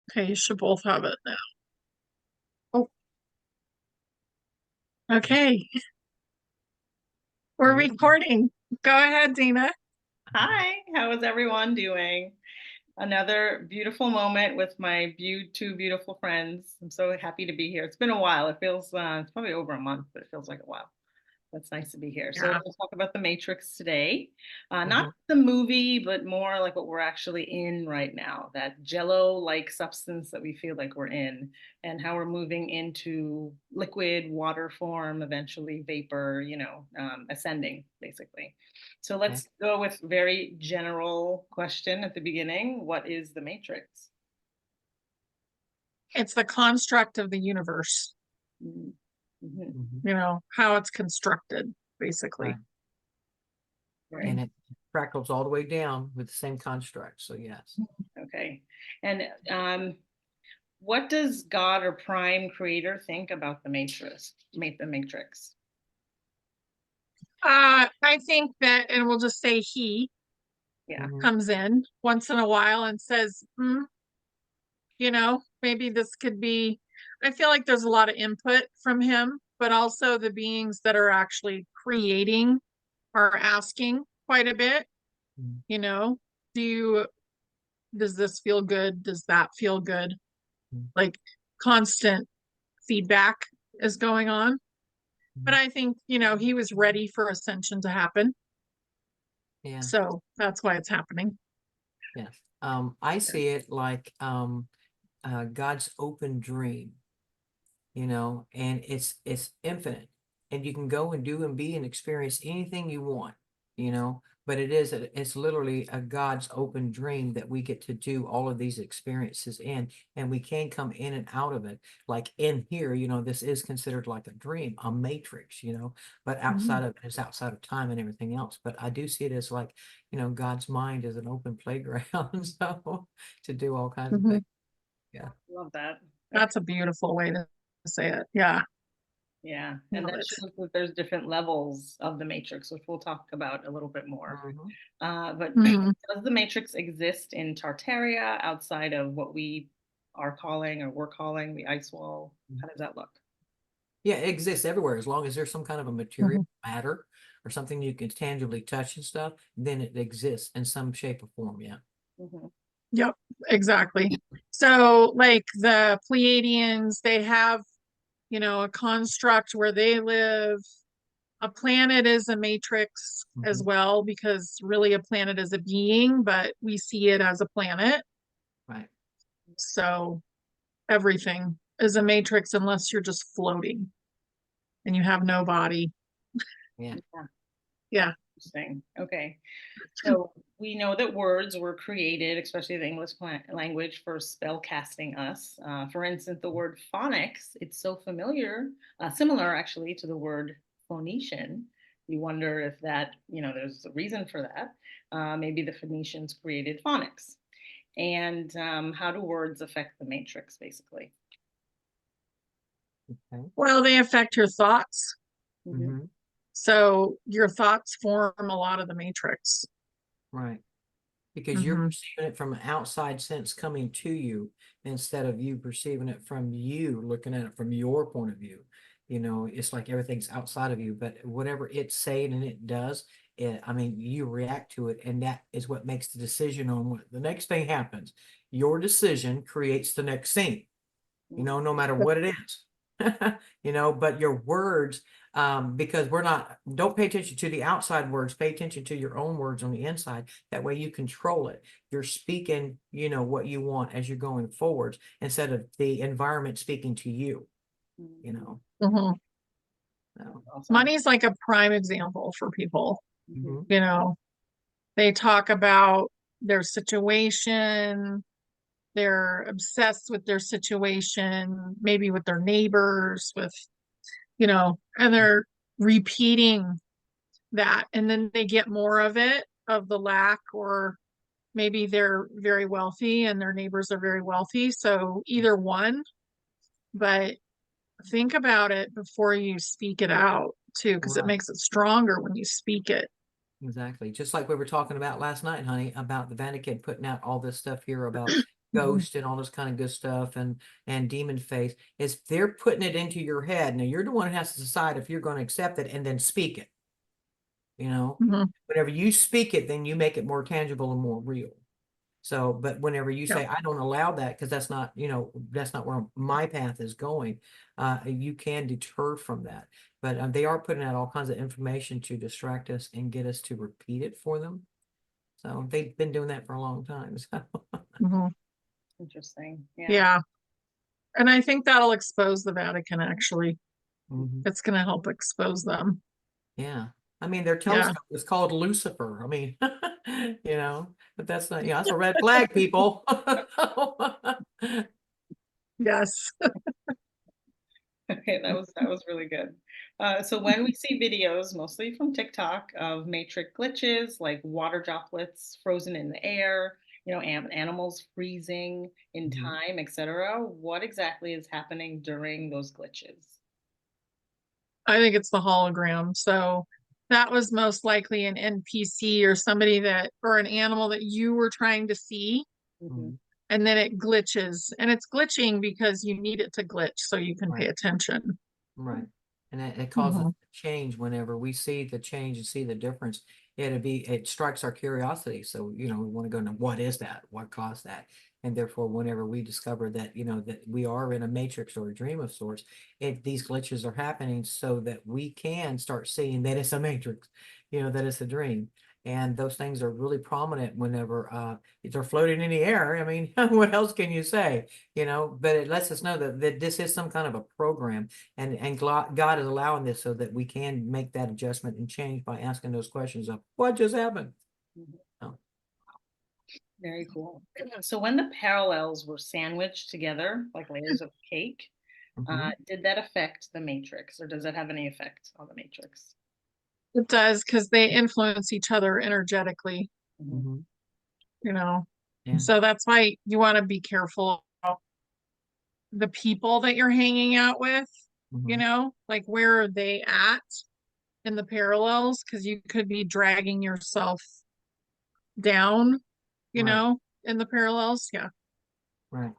Okay, you should both have it now. Oh, okay. We're recording. Go ahead, Dayna. Hi, how is everyone doing? Another beautiful moment with my two beautiful friends. I'm so happy to be here. It's been a while. It feels it's probably over a month, but it feels like a while. That's nice to be here. So we're Yeah. going to talk about The Matrix today. Not Mhm. the movie, but more like what we're actually in right now, that jello-like substance that we feel like we're in, and how we're moving into liquid, water form, eventually vapor, ascending, basically. So Okay. let's go with very general question at the beginning. What is the Matrix? It's the construct of the universe, Mm-hmm. Mhm. how it's constructed, basically. Right. Right. And it crackles all the way down with the same construct. So yes. Okay. And what does God or Prime Creator think about the Matrix? Make the Matrix. I think that, and we'll just say he Yeah. Mhm. comes in once in a while and says, maybe this could be. I feel like there's a lot of input from him, but also the beings that are actually creating are asking quite a bit, Mhm. you know, do you, does this feel good? Does that feel good? Mhm. Like constant feedback is going on. But Mhm. I think, he was ready for ascension to happen. Yeah. So that's why it's happening. Yes. I see it like God's open dream, and it's infinite, and you can go and do and be and experience anything you want, but it's literally a God's open dream that we get to do all of these experiences in, and we can come in and out of it. Like in here, this is considered like a dream, a matrix, but Mhm. outside of it, it's outside of time and everything else. But I do see it as like, God's mind is an open playground, so to do all kinds of Mhm. things. Yeah. Love that. Okay. That's a beautiful way to say it. Yeah. Yeah. And Love that it. shows that there's different levels of the Matrix, which we'll talk about a little bit more. Mhm. But Mhm. does the Matrix exist in Tartaria outside of what we are calling or we're calling the ice wall? How does that look? Yeah, it exists everywhere as long as there's some kind of a material Mhm. matter or something you can tangibly touch and stuff, then it exists in some shape or form. Yeah. Hmm. Yep, exactly. So, like the Pleiadians, they have, a construct where they live. A planet is a matrix as Mhm. well, because really a planet is a being, but we see it as a planet. Right. So everything is a matrix unless you're just floating and you have no body. Yeah. Yeah. Yeah. Interesting. Okay. So we know that words were created, especially the English language, for spell casting us. For instance, the word phonics, it's so familiar, similar actually to the word Phoenician. You wonder if that, there's a reason for that. Maybe the Phoenicians created phonics. And how do words affect the matrix, basically? Okay. Well, they affect your thoughts. Hmm. Hmm. So your thoughts form a lot of the matrix. Right. Because you're Hmm. perceiving it from an outside sense coming to you instead of you perceiving it from you, looking at it from your point of view. It's like everything's outside of you, but whatever it's saying and it does, I mean, you react to it, and that is what makes the decision on what the next thing happens. Your decision creates the next scene, no matter what it is. But your words, because don't pay attention to the outside words, pay attention to your own words on the inside. That way you control it. You're speaking, what you want as you're going forwards instead of the environment speaking to you, you know. Hmm. So, Awesome. Money's like a prime example for people. Mhm. mhm. You know, they talk about their situation, they're obsessed with their situation, maybe with their neighbors, and they're repeating that. And then they get more of it, of the lack, or maybe they're very wealthy and their neighbors are very wealthy. So either one, but think about it before you speak it out too, because it Right. makes it stronger when you speak it. Exactly. Just like we were talking about last night, honey, about the Vatican putting out all this stuff here about ghost and all this kind of good stuff and demon face, is they're putting it into your head. Now you're the one who has to decide if you're going to accept it and then speak it. Mhm. Whenever you speak it, then you make it more tangible and more real. So, but whenever you say, Yep. I don't allow that because that's not, that's not where my path is going, you can deter from that. But they are putting out all kinds of information to distract us and get us to repeat it for them. So they've been doing that for a long time. So. Mhm. Interesting. Yeah. Yeah. And I think that'll expose the Vatican, actually. Mhm. It's going to help expose them. Yeah. I mean, their Yeah. telescope is called Lucifer. I mean, but that's not, that's a red flag, people. Yes. Okay, that was really good. So when we see videos, mostly from TikTok, of matrix glitches like water droplets frozen in the air, animals freezing in Mhm. time, etc., what exactly is happening during those glitches? I think it's the hologram. So that was most likely an NPC or somebody or an animal that you were trying to see. Mhm. And then it glitches. And it's glitching because you need it to glitch so you can pay Right. attention. Right. And it causes Mhm. change whenever we see the change and see the difference. It strikes our curiosity. So, we want to go into what is that? What caused that? And therefore, whenever we discover that, that we are in a matrix or a dream of sorts, these glitches are happening so that we can start seeing that it's a matrix, that it's a dream. And those things are really prominent whenever they're floating in the air. I mean, what else can you say? But it lets us know that this is some kind of a program, and God is allowing this so that we can make that adjustment and change by asking those questions of what just happened. Mhm. Oh. Very cool. So when the parallels were sandwiched together like layers of cake, Mhm. did that affect the matrix, or does that have any effect on the matrix? It does because they influence each other energetically, Mhm. Mhm. you know. Yeah. So that's why you want to be careful about the people that you're hanging out with, Mhm. like where are they at in the parallels? Because you could be dragging yourself down, Right. in the parallels. Yeah. Right.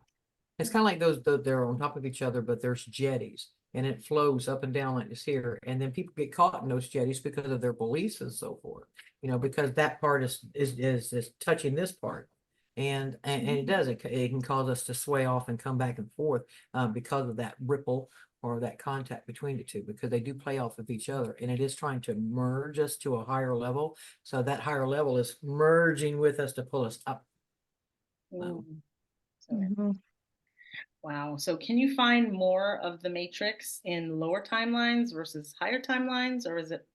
It's kind of like they're on top of each other, but there's jetties and it flows up and down like this here. And then people get caught in those jetties because of their beliefs and so forth, because that part is touching this part. And it does, it can cause us to sway off and come back and forth because of that ripple or that contact between the two, because they do play off of each other and it is trying to merge us to a higher level. So that higher level is merging with us to pull us up. So, Mm. So Mhm. wow. So can you find more of the matrix in lower timelines versus higher timelines, or is it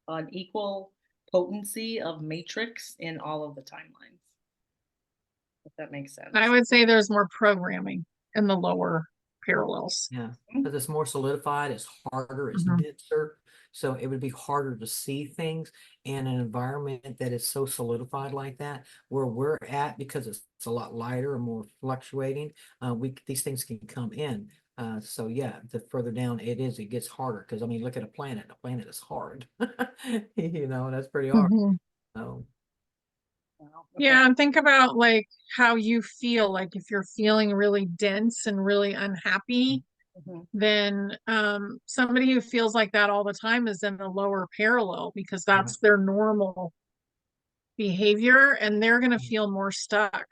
an equal potency of matrix in all of the timelines? If that makes I sense. would say there's more programming in the lower parallels. yeah, Mhm. because it's more solidified, it's harder, it's Mhm. denser. So it would be harder to see things in an environment that is so solidified like that. Where we're at, because it's a lot lighter and more fluctuating, these things can come in. So yeah, the further down it gets harder. Because I mean, look at a planet. A planet is hard. That's pretty hard. Mhm. So Wow. Okay. Yeah, and think about like how you feel. Like if you're feeling really dense and really unhappy, Mhm. then somebody who feels like that all the time is in the lower parallel because right. that's their normal behavior and they're going to feel more stuck.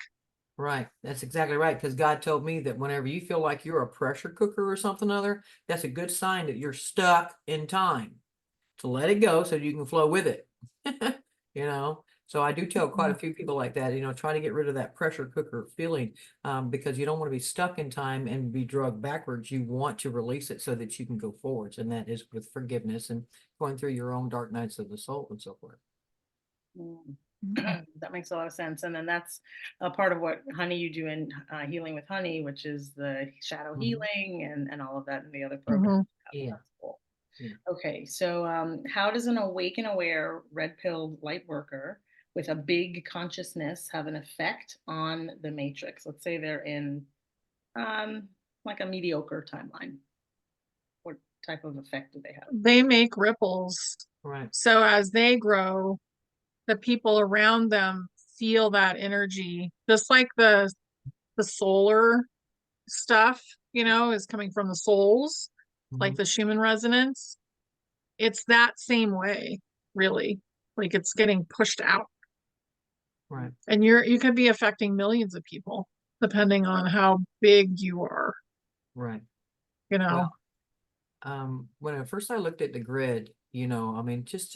Right. That's exactly right. Because God told me that whenever you feel like you're a pressure cooker or something other, that's a good sign that you're stuck in time. To let it go so you can flow with it. you know. So I do tell quite a few people like that, try to get rid of that pressure cooker feeling, because you don't want to be stuck in time and be drugged backwards. You want to release it so that you can go forwards. And that is with forgiveness and going through your own dark nights of the soul and so forth. Mm. Mhm. That makes a lot of sense. And then that's a part of what honey you do in healing with honey, which is the shadow Mhm. healing and all of that and the other programs. Mhm. Yeah. That's cool. Yeah. Okay, so how does an awake and aware red pilled light worker with a big consciousness have an effect on the matrix? Let's say they're in um, like a mediocre timeline. What type of effect do they have? They make ripples. Right. So as they grow, the people around them feel that energy, just like the the solar stuff, you know, is coming from the souls, like Mhm. the Schumann resonance. It's that same way, really. Like it's getting pushed out. Right. And you could be affecting millions of people depending on how big you are, Right. you know. Well, when at first I looked at the grid, I mean, just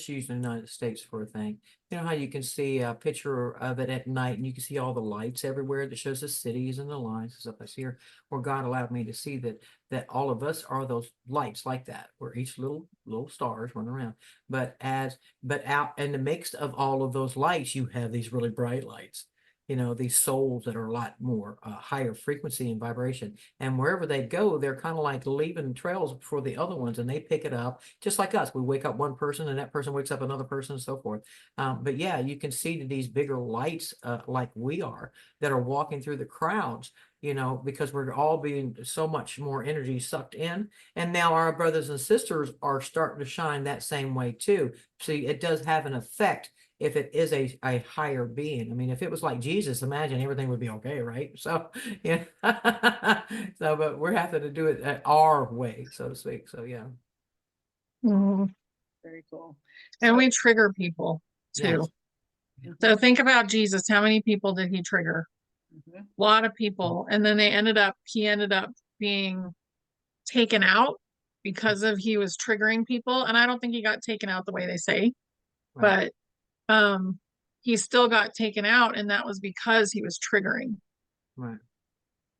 use the United States for a thing. You know how you can see a picture of it at night and you can see all the lights everywhere that shows the cities and the lines and stuff that's here, where God allowed me to see that all of us are those lights like that, where each little stars run around. But out in the mix of all of those lights, you have these really bright lights. These souls that are a lot more higher frequency and vibration. And wherever they go, they're kind of like leaving trails for the other ones, and they pick it up just like us. We wake up one person, and that person wakes up another person, and so forth. But yeah, you can see these bigger lights, like we are, that are walking through the crowds. Because we're all being so much more energy sucked in, and now our brothers and sisters are starting to shine that same way too. See, it does have an effect if it is a higher being. I mean, if it was like Jesus, imagine everything would be okay, right? So, yeah. But we're having to do it our way, so to speak. So, yeah. Mhm. Very cool. And So, we trigger people too. Yes. So think about Jesus. How many people did he trigger? mhm, A lot of people. And then he ended up being taken out because of he was triggering people. And I don't think he got taken out the way they say, Right. but he still got taken out, and that was because he was triggering. Right.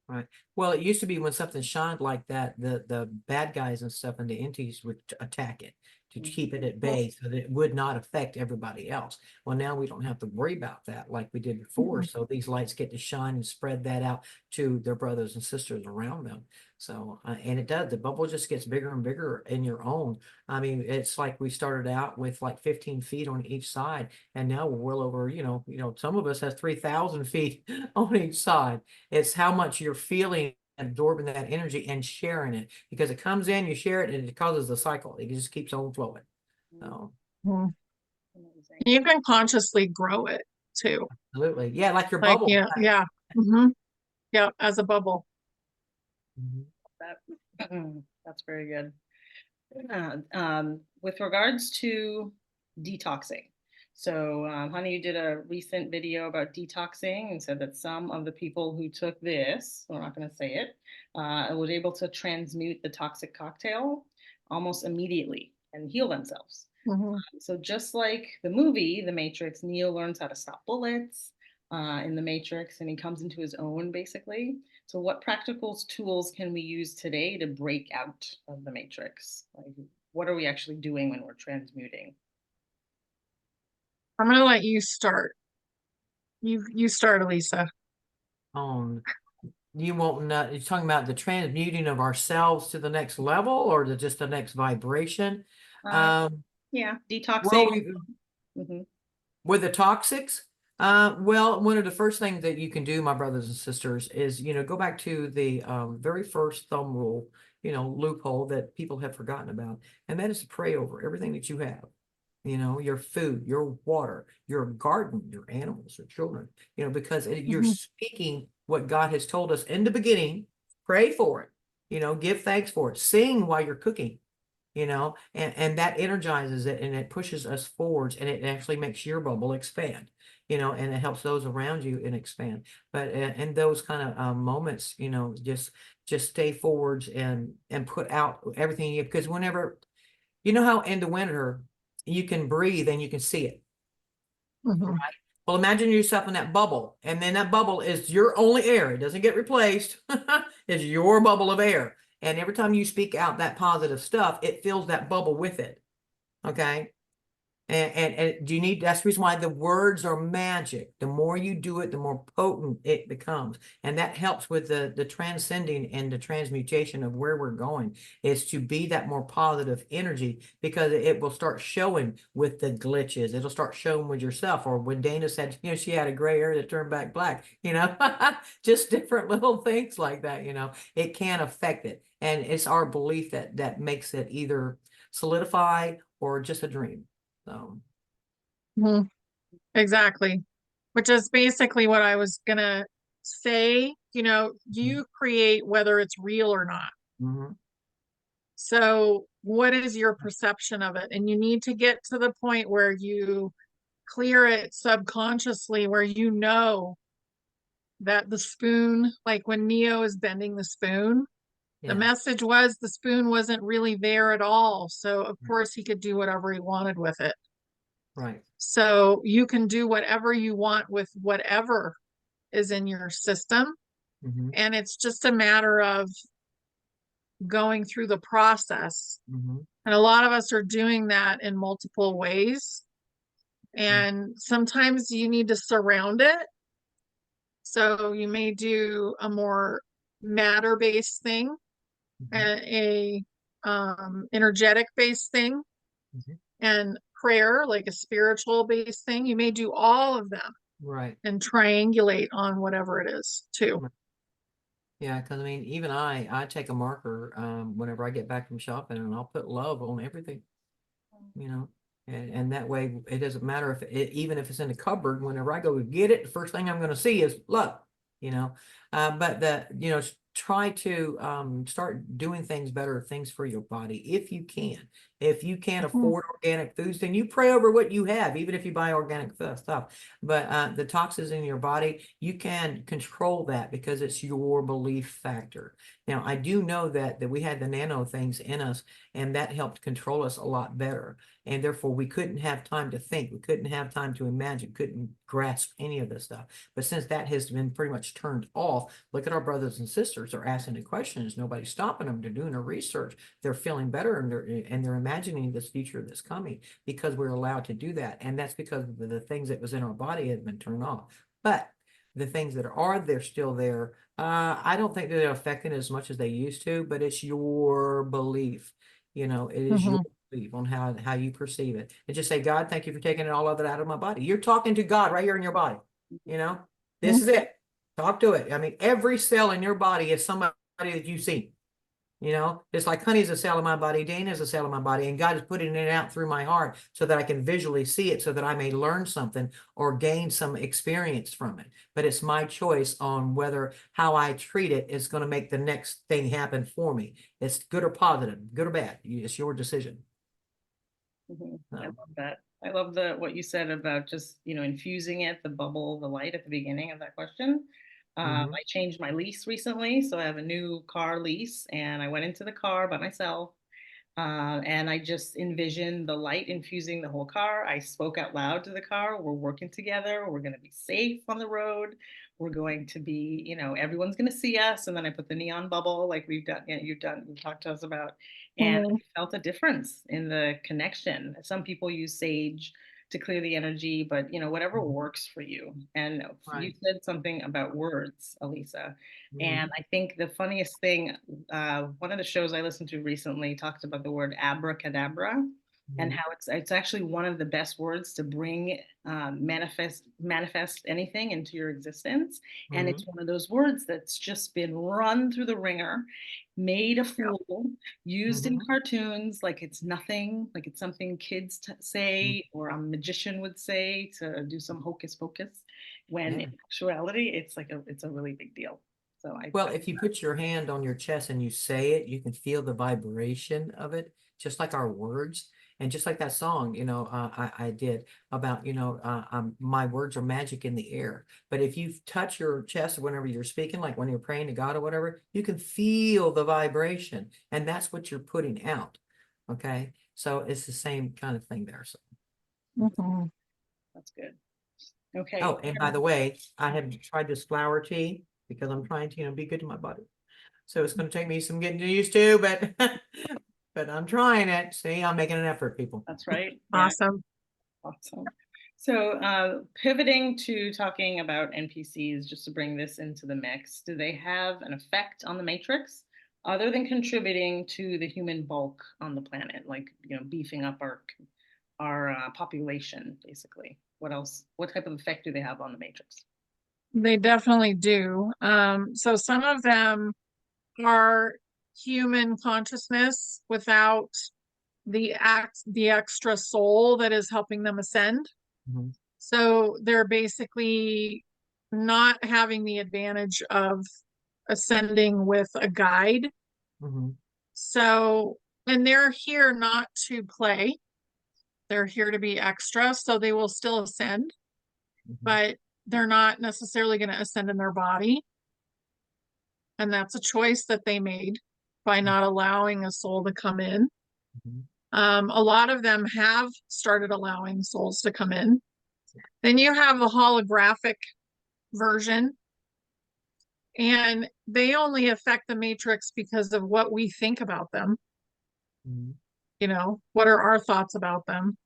Right. Well, it used to be when something shined like that, the bad guys and stuff and the entities would attack it to keep it at bay so that it would not affect everybody else. Well, now we don't have to worry about that like we did before. So these lights get to shine and spread that out to their brothers and sisters around them. So, and it does, the bubble just gets bigger and bigger in your own. I mean, it's like we started out with like 15 feet on each side, and now we're well over, some of us has 3,000 feet on each side. It's how much you're feeling, absorbing that energy and sharing it, because it comes in, you share it, and it causes the cycle. It just keeps on flowing. So Mhm. amazing. You can consciously grow it too. absolutely. Yeah, like your Like, bubble. yeah, yeah. Hmm. Yeah, as a bubble. Mhm. That, that's very good. With regards to detoxing. So, Honey, you did a recent video about detoxing and said that some of the people who took this, we're not going to say it, was able to transmute the toxic cocktail almost immediately and heal themselves. Hmm. So just like the movie, The Matrix, Neo learns how to stop bullets in The Matrix, and he comes into his own basically. So what practical tools can we use today to break out of the Matrix? Like, what are we actually doing when we're transmuting? I'm gonna let you start. You start, Alisa. On you won't know, you're talking about the transmuting of ourselves to the next level, or just the next vibration. Uh, Um, yeah, detoxing. well, we Mhm. with the toxics, well, one of the first things that you can do, my brothers and sisters, is, go back to the very first thumb rule, loophole that people have forgotten about. And that is to pray over everything that you have. Your food, your water, your garden, your animals, your children, because you're Hmm. speaking what God has told us in the beginning. Pray for it, give thanks for it, sing while you're cooking, and that energizes it, and it pushes us forwards, and it actually makes your bubble expand, and it helps those around you and expand. But in those kind of moments, just stay forwards and put out everything because whenever, how in the winter you can breathe and you can see it. Hmm. Right. Well, imagine yourself in that bubble, and then that bubble is your only air. It doesn't get replaced. It's your bubble of air. And every time you speak out that positive stuff, it fills that bubble with it. Okay. And do you need, that's the reason why the words are magic. The more you do it, the more potent it becomes. And that helps with the transcending and the transmutation of where we're going, is to be that more positive energy, because it will start showing with the glitches. It'll start showing with yourself. Or when Dayna said, she had a gray hair that turned back black, just different little things like that, it can affect it. And it's our belief that makes it either solidify or just a dream. Hmm. Exactly. Which is basically what I was gonna say, you create whether it's real or not. Mm-hmm. So what is your perception of it? And you need to get to the point where you clear it subconsciously, where you know that the spoon, like when Neo is bending the spoon, the Yeah. message was the spoon wasn't really there at all. So of course he could do whatever he wanted with it. Right. So you can do whatever you want with whatever is in your system. Mm-hmm. And it's just a matter of going through the process. Mm-hmm. And a lot of us are doing that in multiple ways. And sometimes you need to surround it. So you may do a more matter-based thing, Mm-hmm. a energetic-based thing, Mm-hmm. and prayer, like a spiritual-based thing. You may do all of them Right. and triangulate on whatever it is too. Yeah, because I mean, even I take a marker whenever I get back from shopping, and I'll put love on everything, you know, and that way it doesn't matter if it, even if it's in the cupboard. Whenever I go to get it, the first thing I'm going to see is love, you know. But try to start doing things better, things for your body if you can. If you can't afford organic foods, then you pray over what you have, even if you buy organic stuff. But the toxins in your body, you can control that because it's your belief factor. Now, I do know that we had the nano things in us, and that helped control us a lot better. And therefore, we couldn't have time to think. We couldn't have time to imagine, couldn't grasp any of this stuff. But since that has been pretty much turned off, look at our brothers and sisters. They're asking the questions. Nobody's stopping them. They're doing their research. They're feeling better, and they're imagining this future that's coming because we're allowed to do that. And that's because the things that was in our body had been turned off. But the things that are, they're still there. I don't think that they're affecting as much as they used to, but it's your belief. It is your belief on how you perceive it. And just say, God, thank you for taking all of it out of my body. You're talking to God right here in your body. This is it. Talk to it. I mean, every cell in your body is somebody that you see. It's like honey's a cell of my body, Dayna is a cell of my body, and God is putting it out through my heart so that I can visually see it, so that I may learn something or gain some experience from it. But it's my choice on whether how I treat it is going to make the next thing happen for me. It's good or positive, good or bad. It's your decision. I love that. I love what you said about just, infusing it, the bubble, the light at the beginning of that question. I changed my lease recently, so I have a new car lease, and I went into the car by myself. And I just envisioned the light infusing the whole car. I spoke out loud to the car. We're working together. We're going to be safe on the road. We're going to be, everyone's going to see us. And then I put the neon bubble like we've done, you've talked to us about. And I felt a difference in the connection. Some people use sage to clear the energy, but whatever works for you. And you said something about words, Alisa. And I think the funniest thing, one of the shows I listened to recently talked about the word abracadabra and how it's actually one of the best words to bring manifest anything into your existence. And it's one of those words that's just been run through the ringer, made a fool, used in cartoons like it's nothing, like it's something kids say or a magician would say to do some hocus pocus, when in actuality it's it's a really big deal. So Well, if you put your hand on your chest and you say it, you can feel the vibration of it, just like our words. And just like that song, I did about, my words are magic in the air. But if you touch your chest whenever you're speaking, like when you're praying to God or whatever, you can feel the vibration. And that's what you're putting out. Okay. So it's the same kind of thing there. So that's good. Okay. Oh, and by the way, I have tried this flower tea because I'm trying to, be good to my body. So it's going to take me some getting used to, but but I'm trying it. See, I'm making an effort, people. That's right. Awesome. Awesome. So pivoting to talking about NPCs, just to bring this into the mix, do they have an effect on the matrix other than contributing to the human bulk on the planet, like, beefing up our population, basically? What else? What type of effect do they have on the matrix? They definitely do. So some of them are human consciousness without the extra soul that is helping them ascend. So they're basically not having the advantage of ascending with a guide. Mhm. So, and they're here not to play. They're here to be extra, so they will still ascend, Mhm. but they're not necessarily going to ascend in their body. And that's a choice that they made by not allowing a soul to come in. Mhm. A lot of them have started allowing souls to come in. Then you have the holographic version, and they only affect the matrix because of what we think about them. Mhm. You know, what are our thoughts about them?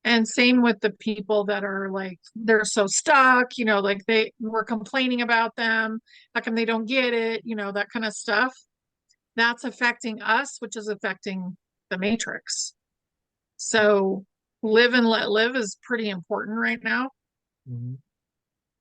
And same with the people that are like, they're so stuck, you know, like they were complaining about them. How come they don't get it? You know, that kind of stuff. That's affecting us, which is affecting the matrix. So live and let live is pretty important right now. Mhm.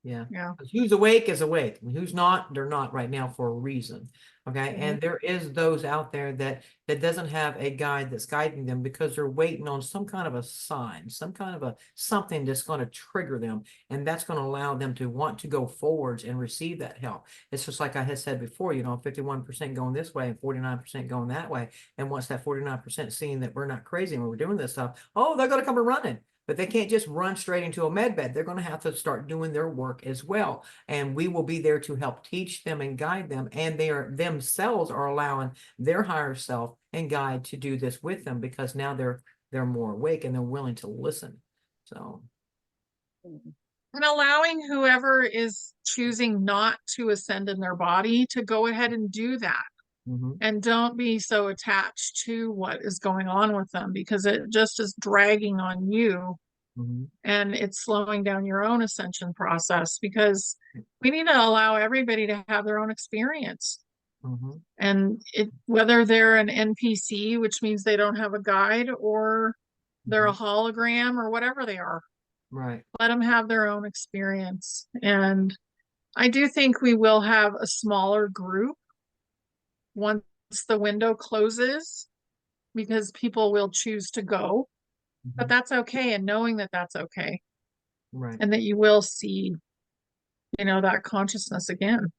Yeah. Yeah. 'Cause who's awake is awake. And who's not, they're not right now for a reason. Okay. Mhm. And there is those out there that doesn't have a guide that's guiding them because they're waiting on some kind of a sign, some kind of a something that's going to trigger them. And that's going to allow them to want to go forwards and receive that help. It's just like I had said before, 51% going this way and 49% going that way. And once that 49% seeing that we're not crazy and we're doing this stuff, oh, they're going to come and running. But they can't just run straight into a med bed. They're going to have to start doing their work as well. And we will be there to help teach them and guide them. And they are themselves are allowing their higher self and guide to do this with them because now they're more awake and they're willing to listen. So And allowing whoever is choosing not to ascend in their body to go ahead and do that. mhm. And don't be so attached to what is going on with them because it just is dragging on you Mhm. and it's slowing down your own ascension process because we need to allow everybody to have their own experience. Mhm. And whether they're an NPC, which means they don't have a guide, or they're a Mhm. hologram or whatever they are, Right. let them have their own experience. And I do think we will have a smaller group once the window closes because people will choose to go, but Mhm. that's okay. And knowing that that's okay Right. and that you will see, that consciousness again.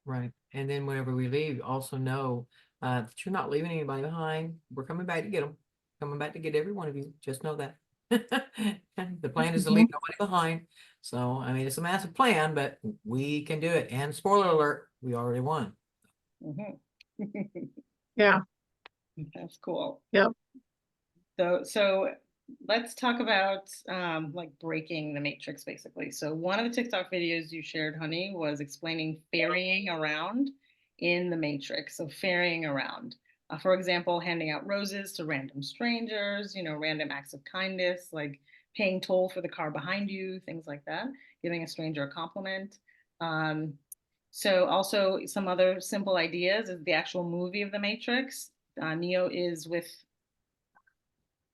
Right. And then whenever we leave, also know that you're not leaving anybody behind. We're coming back to get them, coming back to get every one of you. Just know that. The plan is to leave Mhm. nobody behind. So, I mean, it's a massive plan, but we can do it. And spoiler alert, we already won. Mhm. Yeah. That's cool. Yep. So let's talk about like breaking the matrix basically. So one of the TikTok videos you shared, honey, was explaining ferrying around in the matrix. So ferrying around. For example, handing out roses to random strangers, random acts of kindness, like paying toll for the car behind you, things like that, giving a stranger a compliment. Um, so also some other simple ideas is the actual movie of the Matrix. Neo is with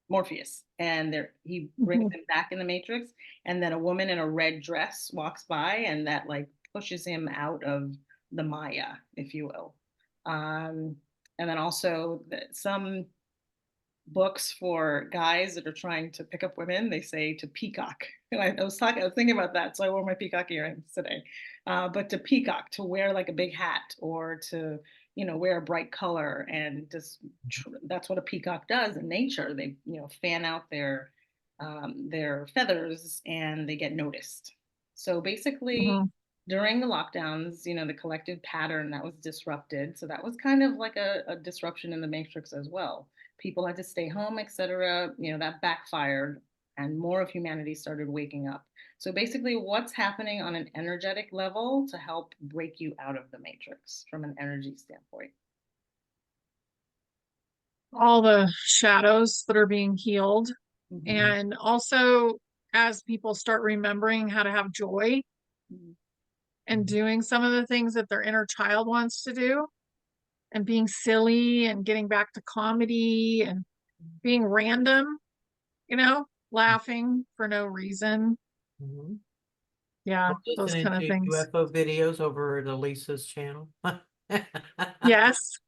Morpheus, and he brings Mhm. him back in the Matrix, and then a woman in a red dress walks by, and that like pushes him out of the Maya, if you will. Um, and then also some books for guys that are trying to pick up women, they say to peacock. And I was thinking about that, so I wore my peacock earrings today. But to peacock, to wear like a big hat, or to wear a bright color, and just that's what a peacock does in nature. They fan out their feathers and they get noticed. So basically, Mhm. during the lockdowns, the collective pattern that was disrupted. So that was kind of like a disruption in the matrix as well. People had to stay home, etc. That backfired, and more of humanity started waking up. So basically, what's happening on an energetic level to help break you out of the matrix from an energy standpoint? All the shadows that are being healed. Mhm. And also, as people start remembering how to have joy Mhm. and Mhm. doing some of the things that their inner child wants to do, and being silly and getting back to comedy and being random, laughing for no reason. Mhm. Yeah, Or those listening kind of to things. UFO videos over at Alisa's channel. Yes.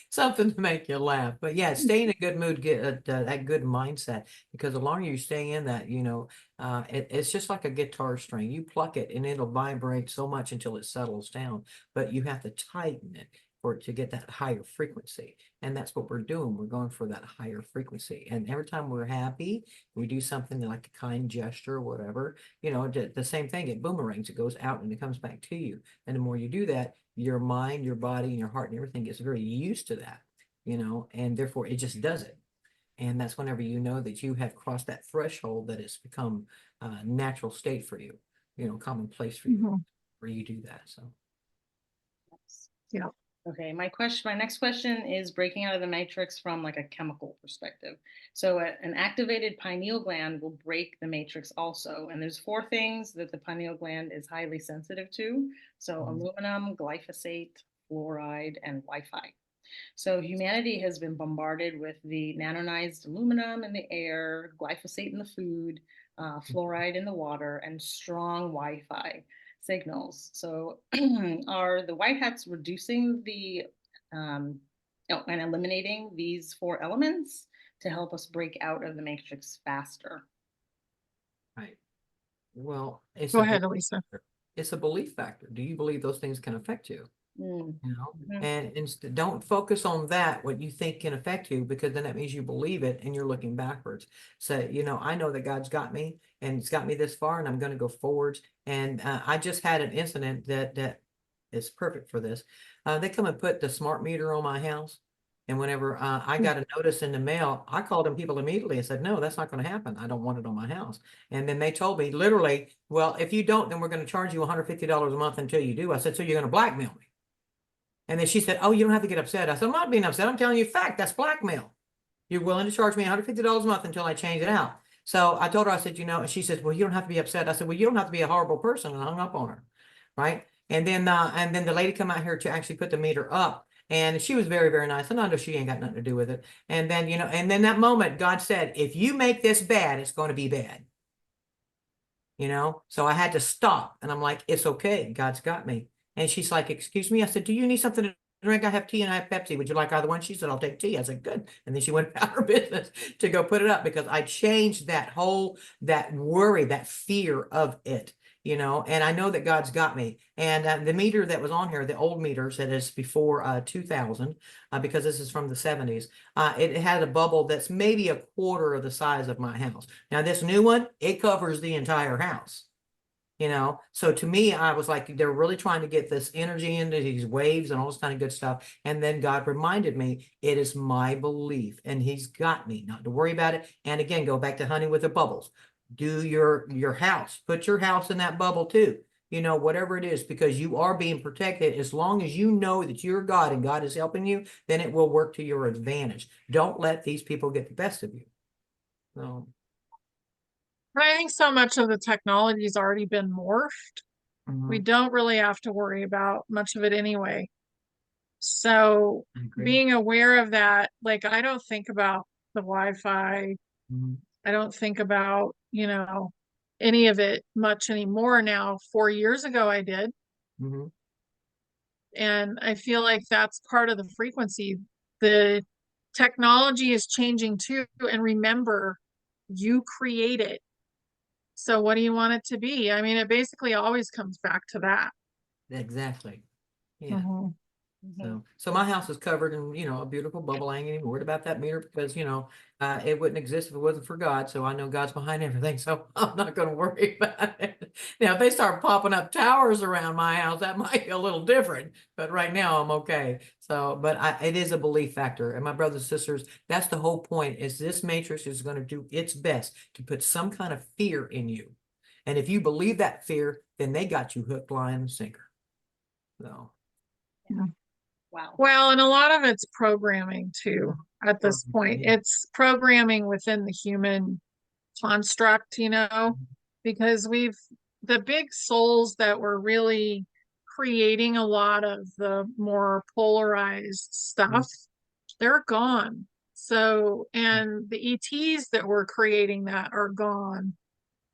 Something to make you laugh. But yeah, stay in a good mood, get that good mindset, because the longer you stay in that, it's just like a guitar string. You pluck it and it'll vibrate so much until it settles down, but you have to tighten it for it to get that higher frequency. And that's what we're doing. We're going for that higher frequency. And every time we're happy, we do something like a kind gesture or whatever, the same thing, it boomerangs, it goes out and it comes back to you. And the more you do that, your mind, your body, and your heart and everything gets very used to that, and therefore it just does it. And that's whenever you know that you have crossed that threshold, that it's become a natural state for you, commonplace for you, Mhm. where you do that. So, Yeah. Okay, my next question is breaking out of the matrix from like a chemical perspective. So an activated pineal gland will break the matrix also. And there's 4 things that the pineal gland is highly sensitive to. So aluminum, glyphosate, fluoride, and Wi-Fi. So humanity has been bombarded with the nanonized aluminum in the air, glyphosate in the food, fluoride in the water, and strong Wi-Fi signals. So are the white hats reducing the and eliminating these 4 elements to help us break out of the matrix faster? right. Well, it's Go a ahead, Alisa. it's a belief factor. Do you believe those things can affect you? Mm. And instead, don't focus on that, what you think can affect you, because then that means you believe it and you're looking backwards. So, I know that God's got me and it's got me this far, and I'm going to go forwards. And I just had an incident that is perfect for this. They come and put the smart meter on my house. And whenever I got a notice in the mail, I called them people immediately and said, no, that's not going to happen. I don't want it on my house. And then they told me literally, well, if you don't, then we're going to charge you $150 a month until you do. I said, so you're going to blackmail me? And then she said, oh, you don't have to get upset. I said, I'm not being upset. I'm telling you a fact. That's blackmail. You're willing to charge me $150 a month until I change it out. So I told her, I said, and she says, well, you don't have to be upset. I said, well, you don't have to be a horrible person. And I hung up on her. Right. And then the lady come out here to actually put the meter up. And she was very, very nice. And I know she ain't got nothing to do with it. And then, and then that moment, God said, if you make this bad, it's going to be bad. So I had to stop, and I'm like, it's okay. God's got me. And she's like, excuse me. I said, do you need something to drink? I have tea and I have Pepsi. Would you like either one? She said, I'll take tea. I said, good. And then she went about her business to go put it up, because I changed that worry, that fear of it, and I know that God's got me. And the meter that was on here, the old meters that is before 2000, because this is from the 70s, it had a bubble that's maybe a quarter of the size of my house. Now this new one, it covers the entire house. So to me, I was like, they're really trying to get this energy into these waves and all this kind of good stuff. And then God reminded me, it is my belief, and he's got me not to worry about it. And again, go back to honey with the bubbles. Do your house, put your house in that bubble too, whatever it is, because you are being protected. As long as you know that you're God and God is helping you, then it will work to your advantage. Don't let these people get the best of you. No. But I think so much of the technology has already been morphed. We don't really have to worry about much of it anyway. So being aware of that, like I don't think about the Wi-Fi. I don't think about, any of it much anymore now. 4 years ago, I did. And I feel like that's part of the frequency. The technology is changing too. And remember, you create it. So what do you want it to be? I mean, it basically always comes back to that. Exactly. Yeah. Mhm. So my house is covered in, a beautiful bubble. I ain't even worried about that meter, because, it wouldn't exist if it wasn't for God. So I know God's behind everything. So I'm not going to worry about it. Now, if they start popping up towers around my house, that might be a little different. But right now I'm okay. So, but it is a belief factor. And my brothers and sisters, that's the whole point, is this matrix is going to do its best to put some kind of fear in you. And if you believe that fear, then they got you hook, line, and sinker. So. Yeah. Wow. Well, and a lot of it's programming too at this point. It's programming within the human construct, because the big souls that were really creating a lot of the more polarized stuff, they're gone. So, and the ETs that were creating that are gone.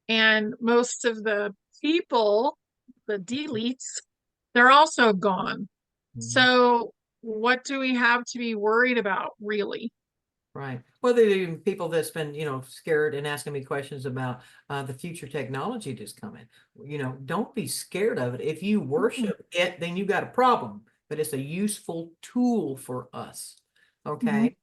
And most of the people, the deletes, they're also gone. So what do we have to be worried about, really? Right. Well, there are even people that's been, scared and asking me questions about the future technology that's coming. Don't be scared of it. If you worship it, then you got a problem. But it's a useful tool for us. Mhm. Okay.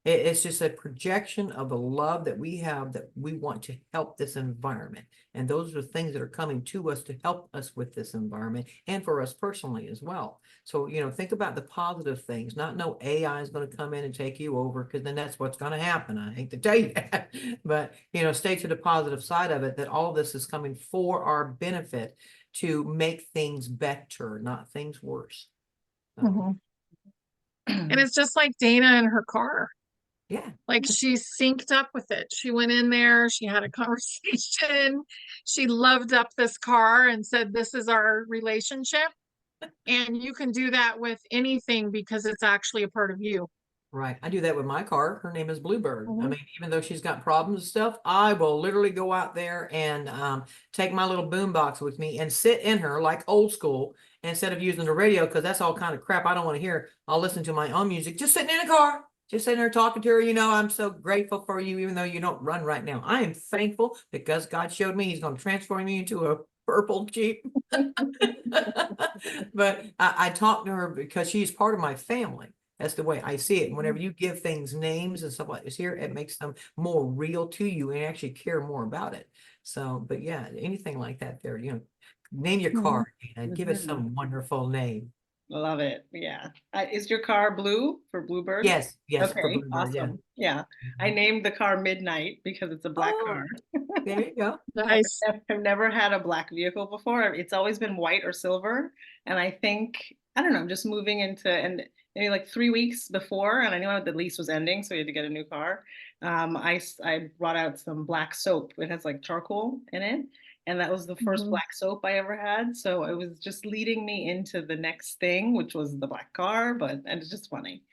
It's just a projection of the love that we have, that we want to help this environment. And those are things that are coming to us to help us with this environment and for us personally as well. So, think about the positive things. Not no AI is going to come in and take you over, because then that's what's going to happen. I hate to tell you that, but, stay to the positive side of it, that all this is coming for our benefit to make things better, not things worse. So, Mhm. And it's just like Dayna in her car. yeah. Like, she synced up with it. She went in there, she had a conversation. She loved up this car and said, "This is our relationship." And you can do that with anything because it's actually a part of you. Right. I do that with my car. Her name is Bluebird. I Mhm. mean, even though she's got problems and stuff, I will literally go out there and take my little boom box with me and sit in her like old school, instead of using the radio, because that's all kind of crap I don't want to hear. I'll listen to my own music, just sitting in the car, just sitting there talking to her. I'm so grateful for you, even though you don't run right now. I am thankful because God showed me He's going to transform me into a purple Jeep. But I talk to her because she's part of my family. That's the way I see it. And whenever you give things names and stuff like this here, it makes them more real to you and actually care more about it. So, but yeah, anything like that there, name your Mhm. car and give it some wonderful name. Love it. Yeah. Is your car blue for Bluebird? Yes, yes, for Okay, Bluebird, yeah. awesome. Yeah. I named the car Midnight because it's a black Oh, car. there you go. Nice. I've never had a black vehicle before. It's always been white or silver. And I think, I don't know, I'm just moving into, and maybe like 3 weeks before, and I knew the lease was ending, so we had to get a new car. I brought out some black soap. It has like charcoal in it. And that was the first Mhm. black soap I ever had. So it was just leading me into the next thing, which was the black car, and it's just funny.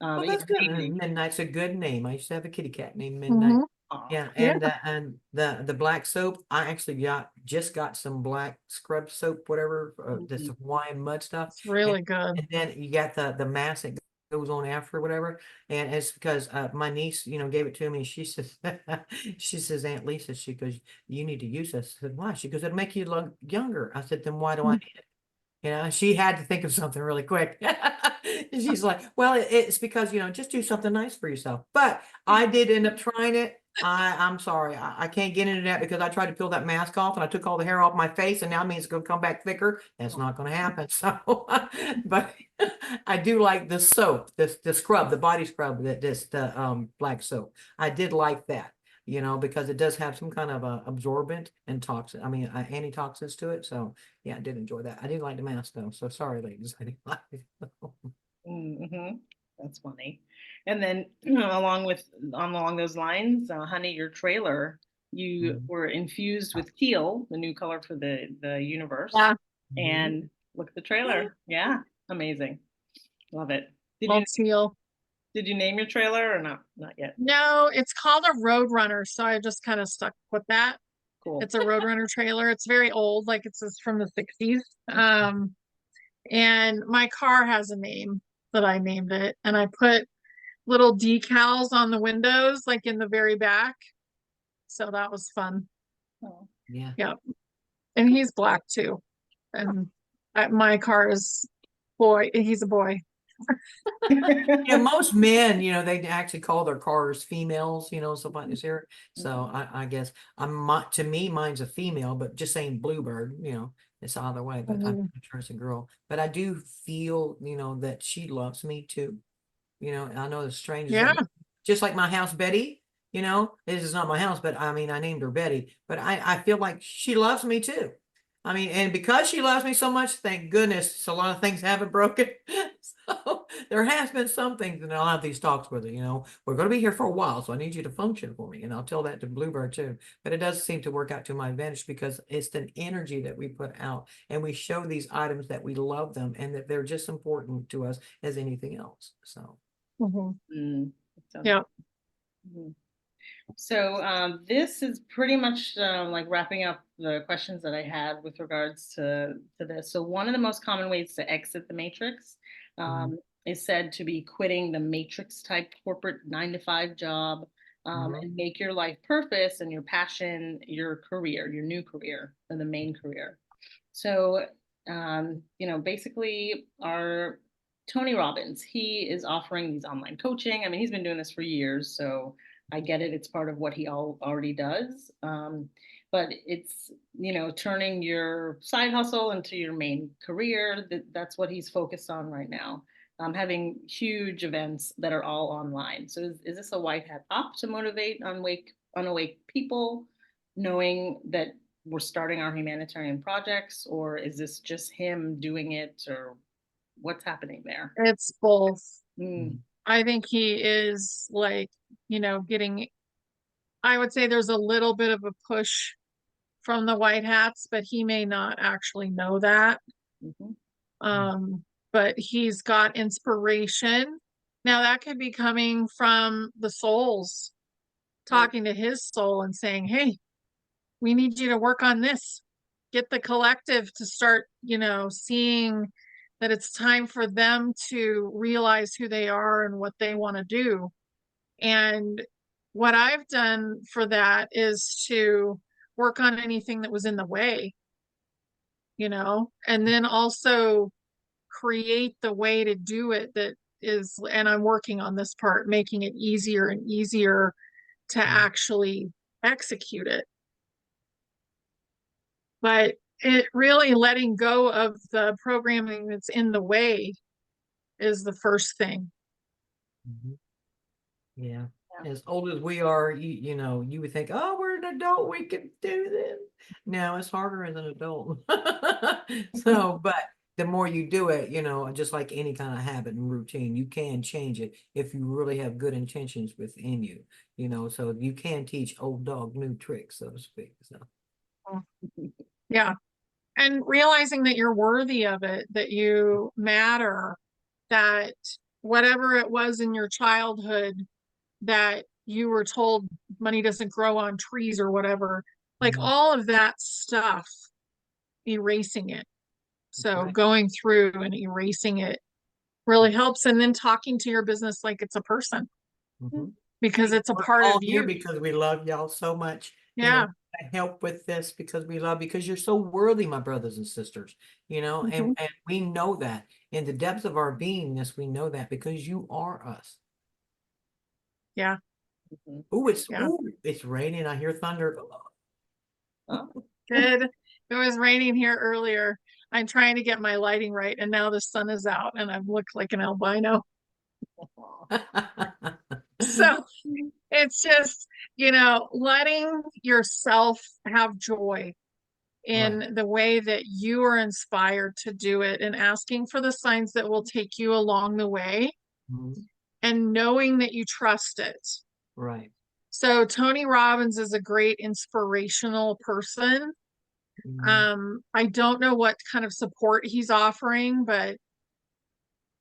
Well, But yeah, that's good. naming. Midnight's a good name. I used to have a kitty cat named Midnight. Mhm. Aw. Yeah, Yeah. and the black soap, I actually just got some black scrub soap, whatever, this Mhm. Hawaiian mud stuff, It's and really good. and then you got the mask that goes on after, whatever, and it's because my niece, gave it to me. She says, she says, Aunt Lisa, she goes, you need to use this. I said, why? She goes, it'll make you look younger. I said, then why do I Mhm. need it? She had to think of something really quick. And she's like, well, it's because, just do something nice for yourself. But I did end up trying it. I'm sorry. I can't get into that because I tried to peel that mask off and I took all the hair off my face, and now it means it's going to come back thicker. That's not going to happen. So, but I do like the soap, the scrub, the body scrub, the black soap. I did like that, because it does have some kind of absorbent and toxin. I mean, antitoxins to it. So yeah, I did enjoy that. I didn't like the mask though. So sorry, ladies. I didn't like it. Mm-hmm. That's funny. And then along those lines, honey, your trailer, you Mhm. were infused with teal, the new color for the universe. Yeah. Mhm. And look at the trailer. Yeah, amazing. Love it. Did you Love teal. did you name your trailer or not? Not yet. No, it's called a Roadrunner, so I just kind of stuck with that. Cool. It's a Roadrunner trailer. It's very old, like it's from the 60s. And my car has a name that I named it, and I put little decals on the windows, like in the very back. So that was fun. Oh. Yeah. Yeah. And he's black too. And my car is boy, he's a boy. Yeah, most men, they actually call their cars females, stuff like this here. So Mhm. I guess to me, mine's a female, but just saying Bluebird, it's either way, but I'm Mhm. sure it's a girl. But I do feel, that she loves me too. I know it's strange as Yeah. that, just like my house, Betty, this is not my house, but I mean, I named her Betty, but I feel like she loves me too. I mean, and because she loves me so much, thank goodness, a lot of things haven't broken. So there has been some things, and I'll have these talks with her, we're going to be here for a while, so I need you to function for me. And I'll tell that to Bluebird too. But it does seem to work out to my advantage because it's the energy that we put out, and we show these items that we love them and that they're just important to us as anything else. So. Mhm. Mm, that sounds Yeah. mhm. So this is pretty much like wrapping up the questions that I had with regards to this. So one of the most common ways to exit the matrix Mhm. is said to be quitting the matrix type corporate 9 to 5 job, Mhm. and make your life purpose and your passion your career, your new career, or the main career. So, basically, our Tony Robbins, he is offering these online coaching. I mean, he's been doing this for years, so I get it. It's part of what he already does. But it's, turning your side hustle into your main career. That's what he's focused on right now. Having huge events that are all online. So is this a white hat op to motivate unawake people, knowing that we're starting our humanitarian projects, or is this just him doing it, or what's happening there? It's both. Mm, I think he is like, getting, I would say there's a little bit of a push from the white hats, but he may not actually know that. mhm, But he's got inspiration. Now that could be coming from the souls talking to his soul and saying, hey, we need you to work on this. Get the collective to start, seeing that it's time for them to realize who they are and what they want to do. And what I've done for that is to work on anything that was in the way, and then also create the way to do it that is, and I'm working on this part, making it easier and easier to actually execute it. But it really letting go of the programming that's in the way is the first thing. Mhm. Yeah. Yeah. As old as we are, you would think, oh, we're an adult, we can do this. No, it's harder as an adult. So, but the more you do it, just like any kind of habit and routine, you can change it if you really have good intentions within you, so you can teach old dog new tricks, so to speak. So, Yeah. And realizing that you're worthy of it, that you matter, that whatever it was in your childhood that you were told money doesn't grow on trees or whatever, like mhm, all of that stuff, erasing it. So right. going through and erasing it really helps. And then talking to your business like it's a person, Mhm. because it's a We're part all of here you. because we love y'all so much. Yeah. To help with this because we love, because you're so worthy, my brothers and sisters, Mhm. and we know that in the depths of our beingness, we know that because you are us. Yeah. mhm. Yeah. It's raining. I hear thunder. Oh, Good. It was raining here earlier. I'm trying to get my lighting right, and now the sun is out, and I've looked like an albino. So it's just, letting yourself have joy Right. in the way that you are inspired to do it, and asking for the signs that will take you along the way, Mhm. and knowing that you trust it. Right. So Tony Robbins is a great inspirational person. Mhm. I don't know what kind of support he's offering, but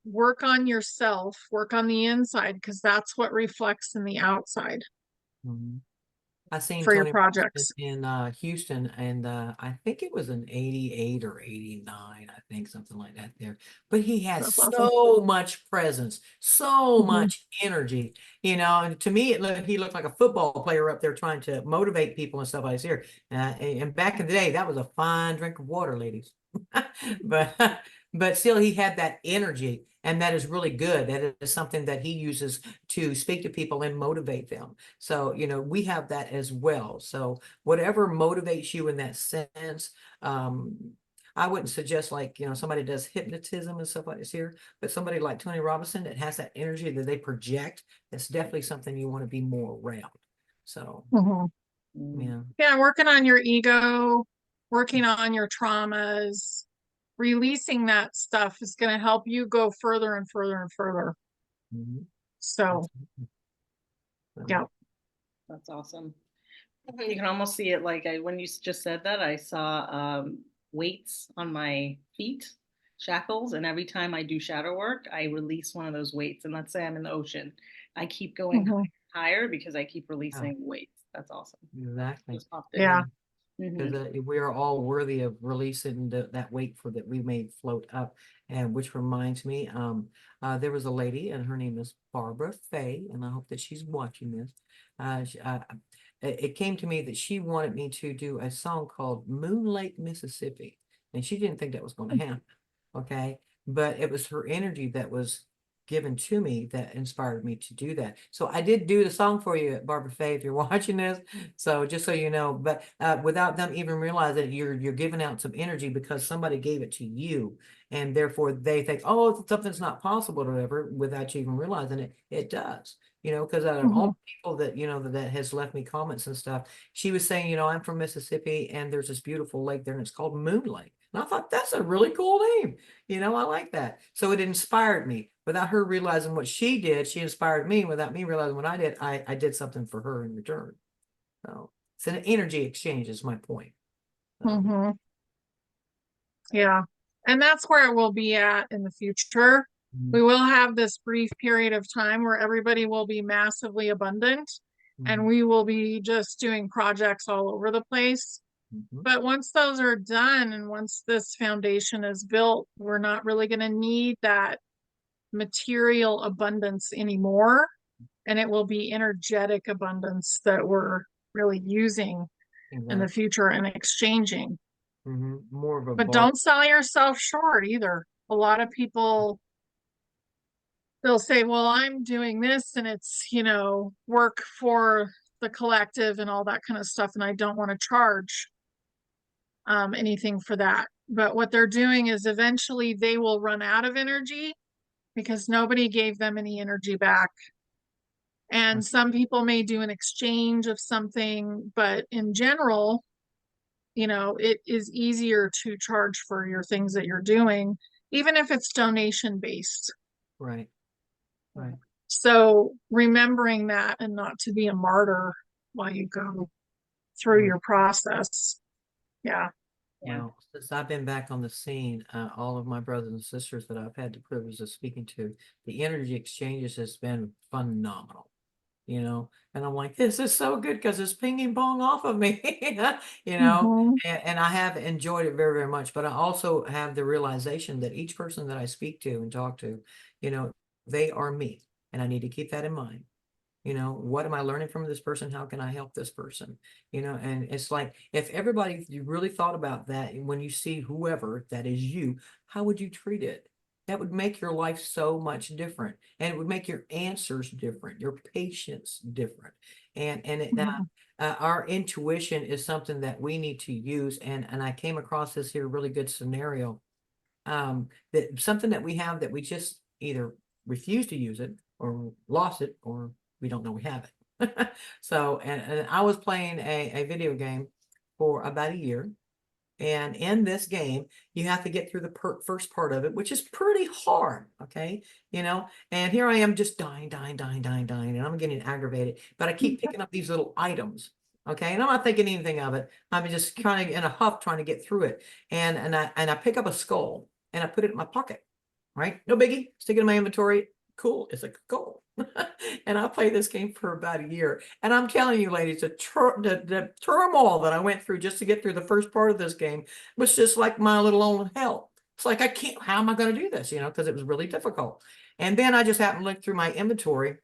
work on yourself, work on the inside, because that's what reflects in the outside Mhm. I seen for your Tony Robinson projects. in Houston, and I think it was an 88 or 89, I think something like that there. But he has That's awesome. so much presence, so Mhm. much energy, and to me he looked like a football player up there trying to motivate people and stuff like this here. And back in the day, that was a fine drink of water, ladies. But but still he had that energy, and that is really good. That is something that he uses to speak to people and motivate them. So, we have that as well. So whatever motivates you in that sense, I wouldn't suggest like, somebody does hypnotism and stuff like this here, but somebody like Tony Robinson that has that energy that they project, that's definitely something you want to be more around. So, Mhm. mm, yeah. Yeah, working on your ego, working on your traumas, releasing that stuff is going to help you go further and further and further. Mhm. So, Absolutely. So, yeah. that's awesome. You can almost see it like when you just said that, I saw weights on my feet, shackles, and every time I do shadow work, I release one of those weights. And let's say I'm in the ocean, I keep going Mhm. higher because I keep yeah, releasing weights. That's awesome. exactly. Just popped in. Yeah. Yeah. Mhm. because we are all worthy of releasing that weight for that we may float up. And which reminds me, there was a lady, and her name is Barbara Fay, and I hope that she's watching this. It came to me that she wanted me to do a song called Moon Lake, Mississippi, and she didn't think that was going to happen. Okay, but it was her energy that was given to me that inspired me to do that. So I did do the song for you, Barbara Fay, if you're watching this. So just so you know, but without them even realizing you're giving out some energy because somebody gave it to you, and therefore they think, oh, something's not possible or whatever, without you even realizing it. It does, because out of all Mhm. the people that that has left me comments and stuff, she was saying, I'm from Mississippi, and there's this beautiful lake there, and it's called Moon Lake. And I thought that's a really cool name. I like that. So it inspired me. Without her realizing what she did, she inspired me. Without me realizing what I did, I did something for her in return. So it's an energy exchange is my point. Mhm. Yeah. And that's where it will be at in the future. Mhm, We will have this brief period of time where everybody will be massively abundant and mhm, we will be just doing projects all over the place. mhm. But once those are done and once this foundation is built, we're not really going to need that material abundance anymore. And it will be energetic abundance that we're really using in the Exactly. future and exchanging. More of a But bar. don't sell yourself short either. A lot of people, they'll say, well, I'm doing this and it's, work for the collective and all that kind of stuff. And I don't want to charge anything for that. But what they're doing is eventually they will run out of energy because nobody gave them any energy back. And some people may do an exchange of something, but in general, it is easier to charge for your things that you're doing, even if it's donation based. Right, right. So remembering that and not to be a martyr while you go through Right. your process. Yeah. Yeah. Well, since I've been back on the scene, all of my brothers and sisters that I've had the privilege of speaking to, the energy exchanges has been phenomenal. And I'm like, this is so good because it's pinging pong off of me, Mm-hmm. and I have enjoyed it very, very much. But I also have the realization that each person that I speak to and talk to, you know, they are me, and I need to keep that in mind. What am I learning from this person? How can I help this person? And it's like, if everybody, you really thought about that, and when you see whoever that is you, how would you treat it? That would make your life so much different, and it would make your answers different, your patience different. Mm-hmm. Our intuition is something that we need to use. And I came across this here really good scenario, that something that we have that we just either refuse to use it or lost it, or we don't know we have it. So, and I was playing a video game for about a year. And in this game, you have to get through the first part of it, which is pretty hard. Okay. And here I am just dying, dying, dying, dying, dying. And I'm getting aggravated, but I keep picking up these little items. Okay. And I'm not thinking anything of it. I'm just kind of in a huff trying to get through it. And I pick up a skull and I put it in my pocket. Right. No biggie. Stick it in my inventory. Cool. It's a skull. And I played this game for about a year. And I'm telling you, ladies, the turmoil that I went through just to get through the first part of this game was just like my little own hell. It's like, how am I going to do this? Because it was really difficult. And then I just happened to look through my inventory,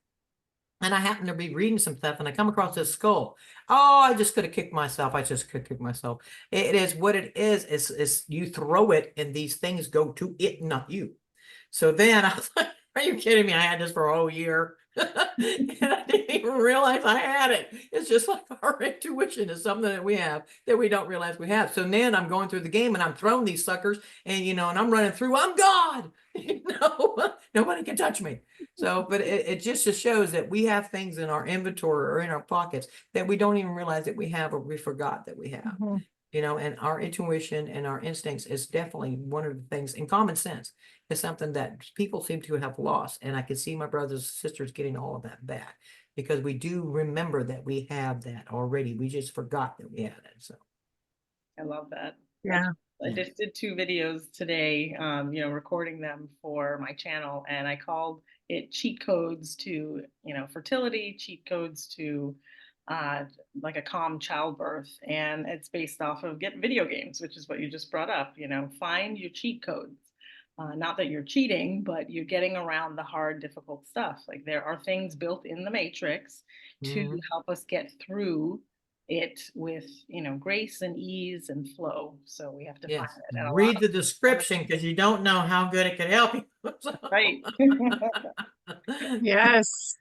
and I happened to be reading some stuff, and I come across this skull. Oh, I just could have kicked myself. I just could kick myself. It is what it is you throw it and these things go to it, not you. So then I was like, are you kidding me? I had this for a whole year. And I didn't even realize I had it. It's just like our intuition is something that we have that we don't realize we have. So then I'm going through the game and I'm throwing these suckers, and and I'm running through. I'm God. Nobody can touch me. So, but it just shows that we have things in our inventory or in our pockets that we don't even realize that we have, or we forgot that we have. Mm-hmm. And our intuition and our instincts is definitely one of the things, and common sense is something that people seem to have lost. And I can see my brothers and sisters getting all of that back, because we do remember that we have that already. We just forgot that we had it. So, I love that. Yeah. I just did 2 videos today, recording them for my channel, and I called it cheat codes to, fertility, cheat codes to like a calm childbirth, and it's based off of video games, which is what you just brought up. Find your cheat codes. Not that you're cheating, but you're getting around the hard, difficult stuff. Like there are things built in the matrix to Mhm. help us get through it with, grace and ease and flow. So we have to find Yes. it. And a lot Read the description because you don't know how good it could help you. right. Yes.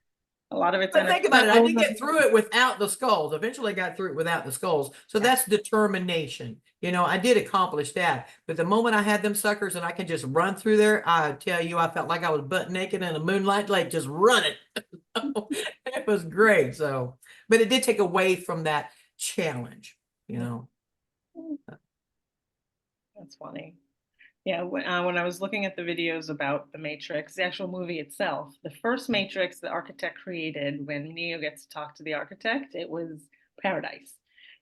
A lot of it's But think about it. I So did get through it without the skulls. Eventually, I got through it without the skulls. So Yeah. that's determination. I did accomplish that. But the moment I had them suckers and I can just run through there, I tell you, I felt like I was butt naked in a moonlight lake, just running. It was great. So, but it did take away from that challenge. That's funny. Yeah, when I was looking at the videos about the Matrix, the actual movie itself, the first Matrix the architect created, when Neo gets to talk to the architect, it was paradise.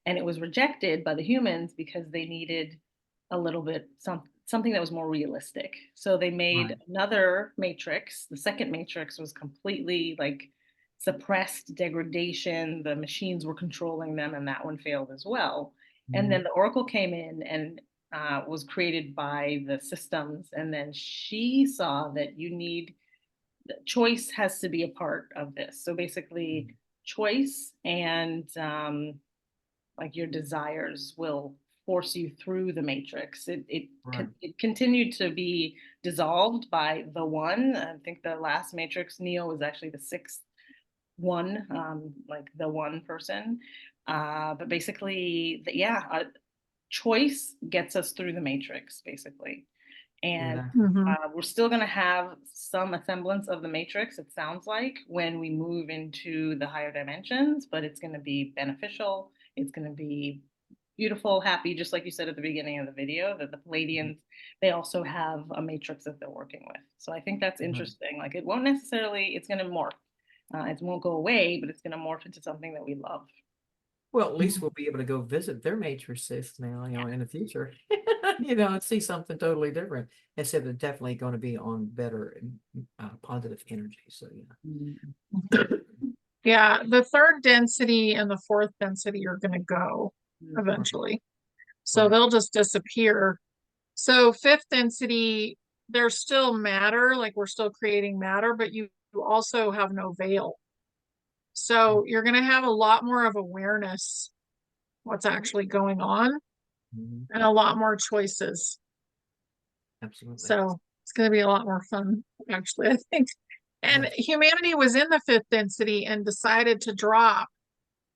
And it was rejected by the humans because they needed a little bit something that was more realistic. So they made Right. another Matrix. The second Matrix was completely like suppressed degradation. The machines were controlling them, and that one failed as well. And then Mhm. the Oracle came in and was created by the systems. And then she saw that choice has to be a part of this. So basically, choice and like your desires will force you through the matrix. Right. It continued to be dissolved by the one. I think the last Matrix, Neo, was actually the sixth one, like the one person. But basically, choice gets us through the matrix, basically. And Exactly. we're still going to have some semblance of the matrix, it sounds like, when we move into the higher dimensions, but it's going to be beneficial. It's going to be beautiful, happy, just like you said at the beginning of the video, that the Palladians, they also have a matrix that they're working with. So I think that's Right. interesting. Like it won't necessarily, it's going to morph. It won't go away, but it's going to morph into something that we love. Well, at least we'll be able to go visit their matrices now, in the future, and see something totally different. Instead of definitely going to be on better positive energy. So, yeah, the third density and the fourth density are going to go Mhm. eventually. So Right. they'll just disappear. So fifth density, there's still matter, like we're still creating matter, but you also have no veil. So you're going to have a lot more of awareness what's actually going on Mhm. and a lot more choices. Absolutely. So it's going to be a lot more fun, actually, I think. And Yes. humanity was in the fifth density and decided to drop,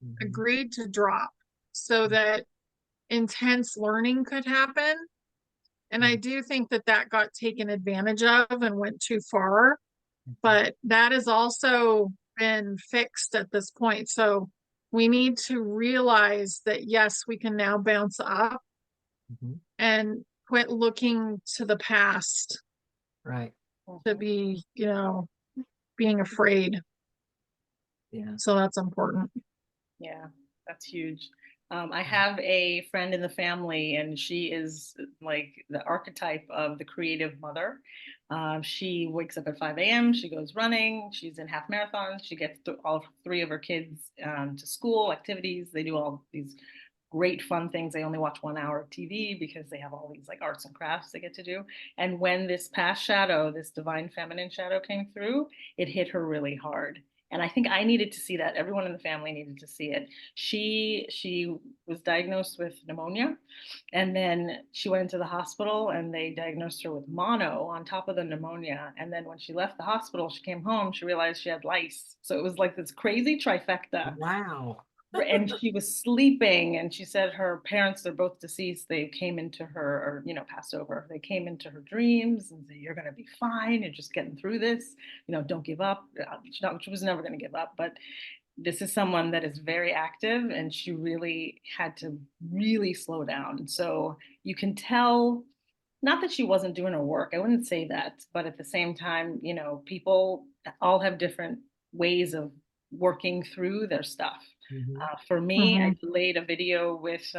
Mhm. agreed to drop so that intense learning could happen. And I do think that that got taken advantage of and went too far, but that has also been fixed at this point. So we need to realize that, yes, we can now bounce up Mhm. and quit looking to the past Right. to be, being afraid. Yeah. So that's important. Yeah, that's huge. I have a friend in the family, and she is like the archetype of the creative mother. She wakes up at 5 a.m., she goes running, she's in half marathons, she gets all three of her kids to school, activities. They do all these great fun things. They only watch 1 hour of TV because they have all these like arts and crafts they get to do. And when this past shadow, this divine feminine shadow came through, it hit her really hard. And I think I needed to see that. Everyone in the family needed to see it. She was diagnosed with pneumonia, and then she went into the hospital and they diagnosed her with mono on top of the pneumonia. And then when she left the hospital, she came home, she realized she had lice. So it was like this crazy trifecta. Wow. And she was sleeping, and she said her parents, they're both deceased, they came into her, or passed over, they came into her dreams and said, you're going to be fine, you're just getting through this, don't give up. She was never going to give up, but this is someone that is very active, and she really had to really slow down. So you can tell, not that she wasn't doing her work, I wouldn't say that, but at the same time, people all have different ways of working through their stuff. Mhm. For me, I Mhm. delayed a video with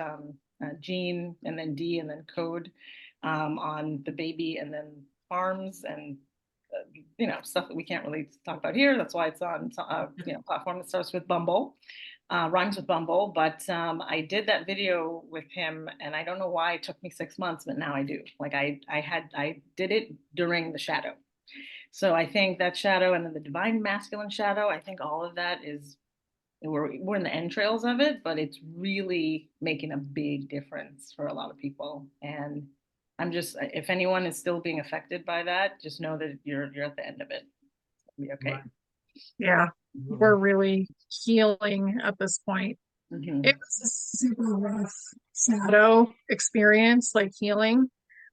Gene, and then D, and then Code, on the baby and then farms, and stuff that we can't really talk about here. That's why it's on platform that starts with Bumble. rhymes with Bumble, but I did that video with him, and I don't know why it took me 6 months, but now I do. Like I did it during the shadow. So I think that shadow and then the divine masculine shadow, I think all of that is we're in the entrails of it, but it's really making a big difference for a lot of people. And I'm just, if anyone is still being affected by that, just know that you're at the end of it. It'll be okay. Right. Yeah, we're really healing at this point. Mhm. It was a super rough shadow experience, like healing,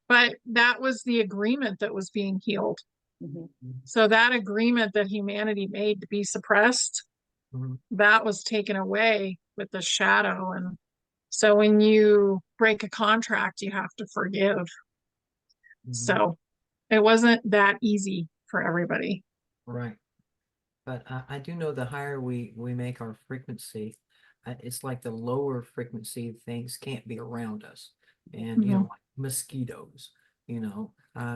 but that was the agreement that was being healed. Mhm. So that agreement that humanity made to be suppressed, Mhm. that was taken away with the shadow. And so when you break a contract, you have to forgive. Mhm. So it wasn't that easy for everybody. Right. But I do know the higher we make our frequency, it's like the lower frequency things can't be around us. And, Mhm. like mosquitoes,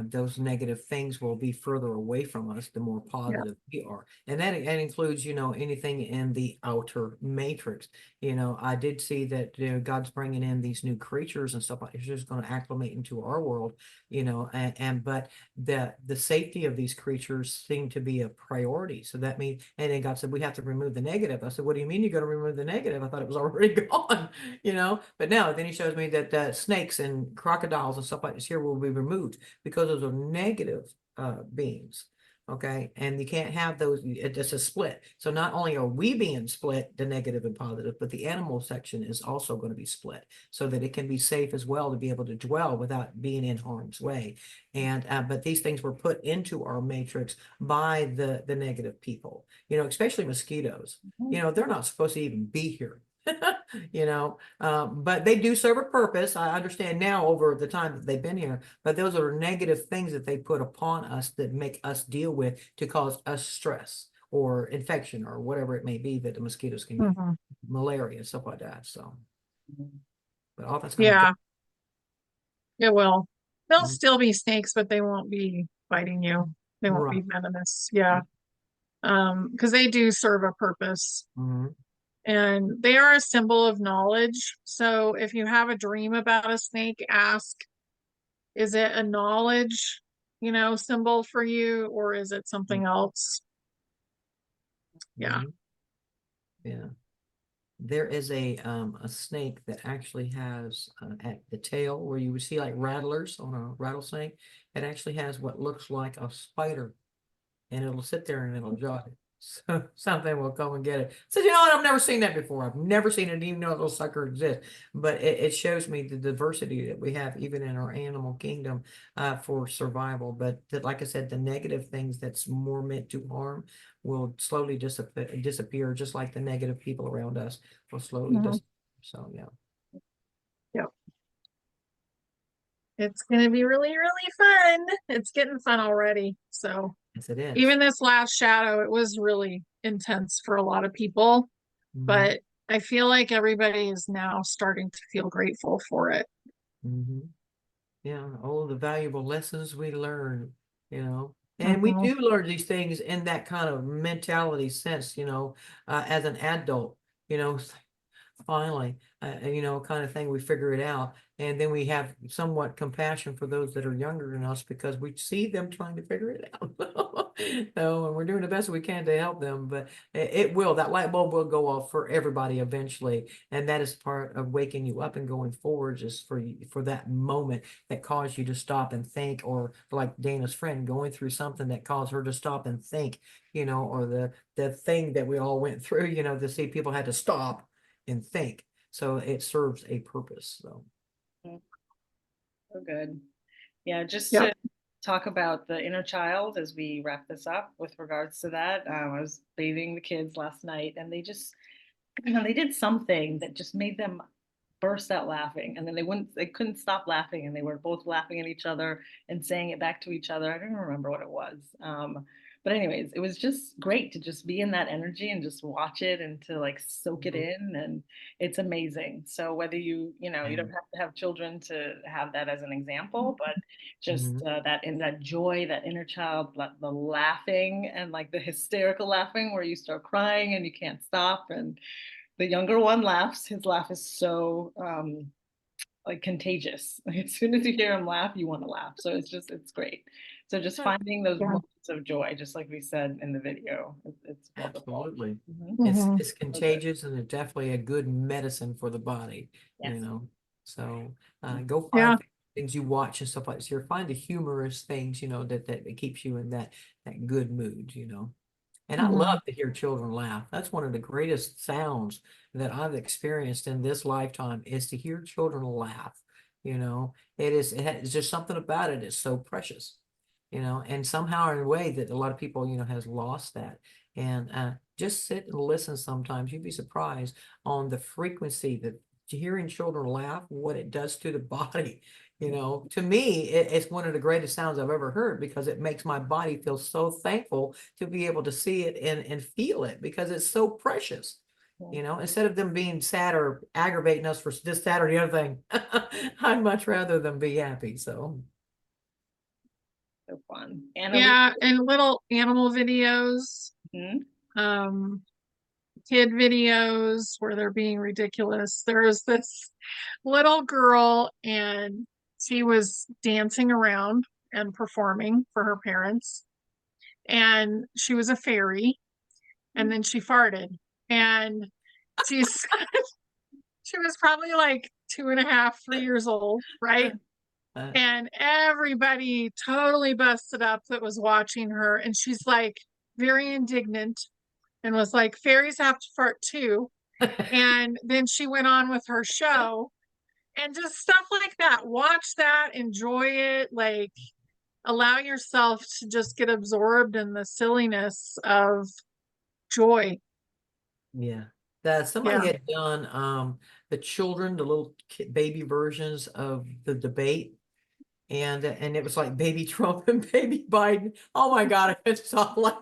those negative things will be further away from us the more Yeah. positive we are. And that includes, anything in the outer matrix. I did see that, God's bringing in these new creatures and stuff like it's just going to acclimate into our world, but the safety of these creatures seem to be a priority. So that means, and then God said, we have to remove the negative. I said, what do you mean you're going to remove the negative? I thought it was already gone, but no, then he shows me that snakes and crocodiles and stuff like this here will be removed because those are negative beings. Okay. And you can't have those. It's a split. So not only are we being split, the negative and positive, but the animal section is also going to be split so that it can be safe as well to be able to dwell without being in harm's way. And but these things were put into our matrix by the negative people, especially mosquitoes. They're not supposed to even be here. But they do serve a purpose. I understand now over the time that they've been here, but those are negative things that they put upon us that make us deal with to cause us stress or infection or whatever it may be that the mosquitoes can get, Mhm. malaria and stuff like that. So, but all that's going to go. Yeah, it will. There'll Mhm. still be snakes, but they won't be biting you. They won't be Right. venomous. Yeah. Because they do serve a purpose. Mhm. And they are a symbol of knowledge. So if you have a dream about a snake, ask, is it a knowledge, symbol for you, or is it something else? Yeah. Mhm. Yeah. There is a snake that actually has at the tail where you would see like rattlers on a rattlesnake. It actually has what looks like a spider, and it'll sit there and it'll jog it. So something will come and get it. So you know what? I've never seen that before. I've never seen it, even know a little sucker exists. But it shows me the diversity that we have even in our animal kingdom for survival. But like I said, the negative things that's more meant to harm will slowly disappear, just like the negative people around us will slowly Mhm. disappear. So yeah. Yep. It's going to be really, really fun. It's getting fun already. So Yes, it is. even this last shadow, it was really intense for a lot of people, Mhm. but I feel like everybody is now starting to feel grateful for it. Mhm. Yeah, all the valuable lessons we learn, and we Mhm. do learn these things in that kind of mentality sense, as an adult, it's like, finally, kind of thing, we figure it out. And then we have somewhat compassion for those that are younger than us because we see them trying to figure it out. So, and we're doing the best we can to help them, but that light bulb will go off for everybody eventually. And that is part of waking you up and going forward just for that moment that caused you to stop and think, or like Dana's friend going through something that caused her to stop and think, or the thing that we all went through, to see people had to stop and think. So it serves a purpose. So So good. Yeah, just Yep. to talk about the inner child as we wrap this up with regards to that. I was bathing the kids last night and they did something that just made them burst out laughing. And then they couldn't stop laughing and they were both laughing at each other and saying it back to each other. I don't remember what it was. But anyways, it was just great to just be in that energy and just watch it and to like soak it in. And it's amazing. So whether you don't have to have children to have that as an example, but just that joy, that inner child, the laughing and like the hysterical laughing where you start crying and you can't stop. And The younger one laughs. His laugh is so like contagious. Like, as soon as you hear him laugh, you want to laugh. So it's great. So just finding those Yeah. moments of joy, just like we said in the video, it's wonderful. Absolutely. Mhm. Mhm. It's contagious and it's definitely a good medicine for the body, you Yes. know. So go Yeah. find things you watch and stuff like this. Here, find the humorous things, you know, that keeps you in that good mood, you know. And I Mhm. love to hear children laugh. That's one of the greatest sounds that I've experienced in this lifetime is to hear children laugh. You know, it's just something about it. It's so precious, you know, and somehow in a way that a lot of people, you know, has lost that. And just sit and listen sometimes. You'd be surprised on the frequency that hearing children laugh, what it does to the body. You know, to me, it's one of the greatest sounds I've ever heard because it makes my body feel so thankful to be able to see it and feel it because it's so precious. You know, instead of them being sad or aggravating us for this, that, or the other thing, I'd much rather them be happy. So, So fun. Anna, Yeah, and little animal videos, Mhm. um, kid videos where they're being ridiculous. There was this little girl and she was dancing around and performing for her parents. And she was a fairy, and then she farted. And she's she was probably like 2.5, 3 years old, right? uh, And everybody totally busted up that was watching her. And she's like very indignant and was like, fairies have to fart too. And then she went on with her show and just stuff like that. Watch that, enjoy it, like allow yourself to just get absorbed in the silliness of joy. yeah. That somebody Yeah. had done the children, the little baby versions of the debate. And it was like baby Trump and baby Biden. Oh my God, it's all like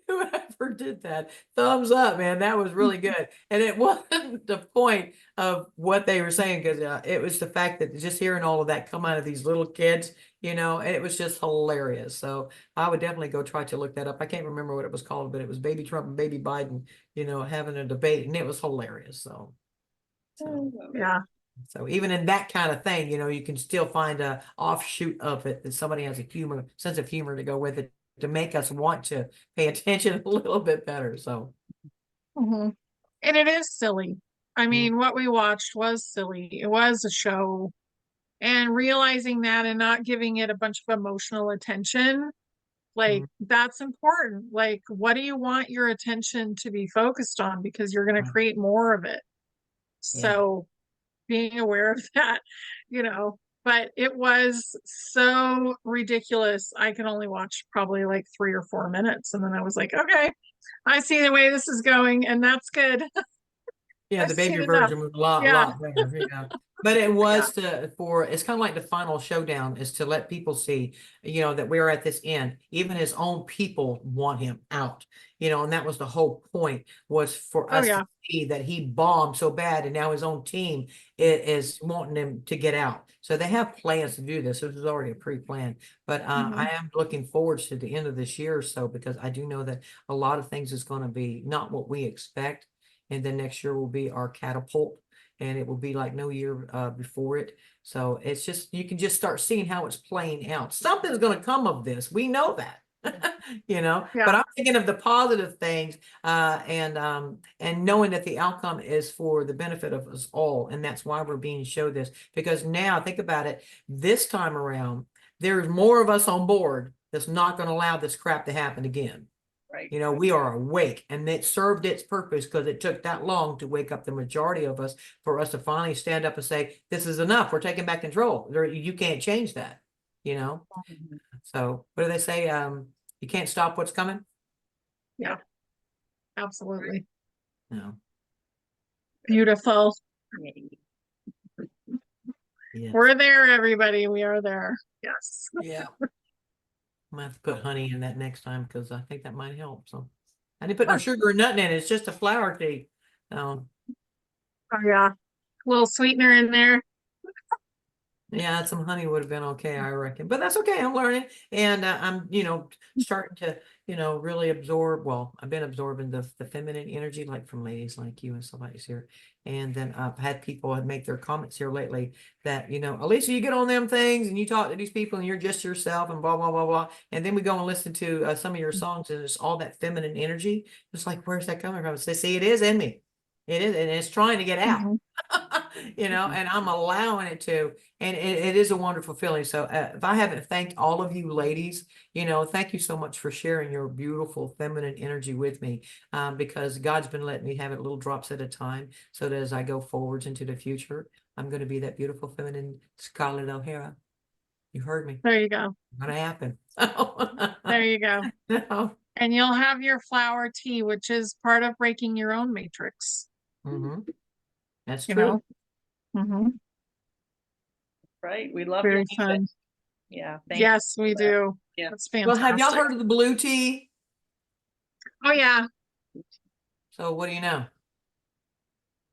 whoever did that, thumbs up, man. That was really good. And it wasn't the point of what they were saying because it was the fact that just hearing all of that come out of these little kids, you know, it was just hilarious. So I would definitely go try to look that up. I can't remember what it was called, but it was baby Trump and baby Biden, you know, having a debate, and it was hilarious. So. Yeah. So even in that kind of thing, you know, you can still find a offshoot of it that somebody has a sense of humor to go with it to make us want to pay attention a little bit better. So hmm And it is silly. I mean, what we watched was silly. It was a show. And realizing that and not giving it a bunch of emotional attention, like mm, that's important. Like, what do you want your attention to be focused on? Because you're going to right. create more of it. Yeah. So being aware of that, but it was so ridiculous. I could only watch probably like 3 or 4 minutes. And then I was like, okay, I see the way this is going, and that's good. Yeah, I've the seen baby enough. version was a Yeah. lot better. Yeah. But it Yeah. was it's kind of like the final showdown is to let people see, you know, that we're at this end. Even his own people want him out, you know, and that was the whole point was for Oh, us yeah. to see that he bombed so bad and now his own team is wanting him to get out. So they have plans to do this. This is already a pre-plan, but I Mhm. am looking forward to the end of this year or so because I do know that a lot of things is going to be not what we expect. And then next year will be our catapult and it will be like no year before it. So it's just, you can just start seeing how it's playing out. Something's going to come of this. We know that. You know, but Yeah. I'm thinking of the positive things and knowing that the outcome is for the benefit of us all, and that's why we're being showed this. Because now think about it, this time around, there's more of us on board that's not going to allow this crap to happen again. Right. You know, we are awake, and it served its purpose because it took that long to wake up the majority of us for us to finally stand up and say, this is enough. We're taking back control. You can't change that, you know? Mhm. So what do they say? You can't stop what's coming? Yeah. Absolutely. No. Beautiful. Yay. Yes. We're there, everybody. We are there. Yes. Yeah. I'm gonna have to put honey in that next time because I think that might help. So I didn't put no sugar or nothing in it. It's just a flour tea. Oh, yeah. A little sweetener in there. Yeah, some honey would have been okay, I reckon. But that's okay. I'm learning, and I'm, starting to, really absorb. Well, I've been absorbing the feminine energy, like from ladies like you and somebody's here. And then I've had people make their comments here lately that, Alisa, you get on them things and you talk to these people and you're just yourself and blah blah blah blah. And then we go and listen to some of your songs and it's all that feminine energy. It's like, where's that coming from? They see it is in me. It is, and it's trying to get out. Mhm. And I'm allowing it to, and it is a wonderful feeling. So if I haven't thanked all of you ladies, thank you so much for sharing your beautiful feminine energy with me, because God's been letting me have it little drops at a time, so that as I go forwards into the future, I'm going to be that beautiful feminine Scarlett O'Hara. You heard me. There you go. Gonna happen. There you go. No. And you'll have your flower tea, which is part of breaking your own matrix, That's you true. know? Hmm. Right. We love your Very music. fun. Yeah. Thank you Yes, we for that. do. Yeah. That's Well, have y'all fantastic. heard of the blue tea? Oh yeah. So what do you know?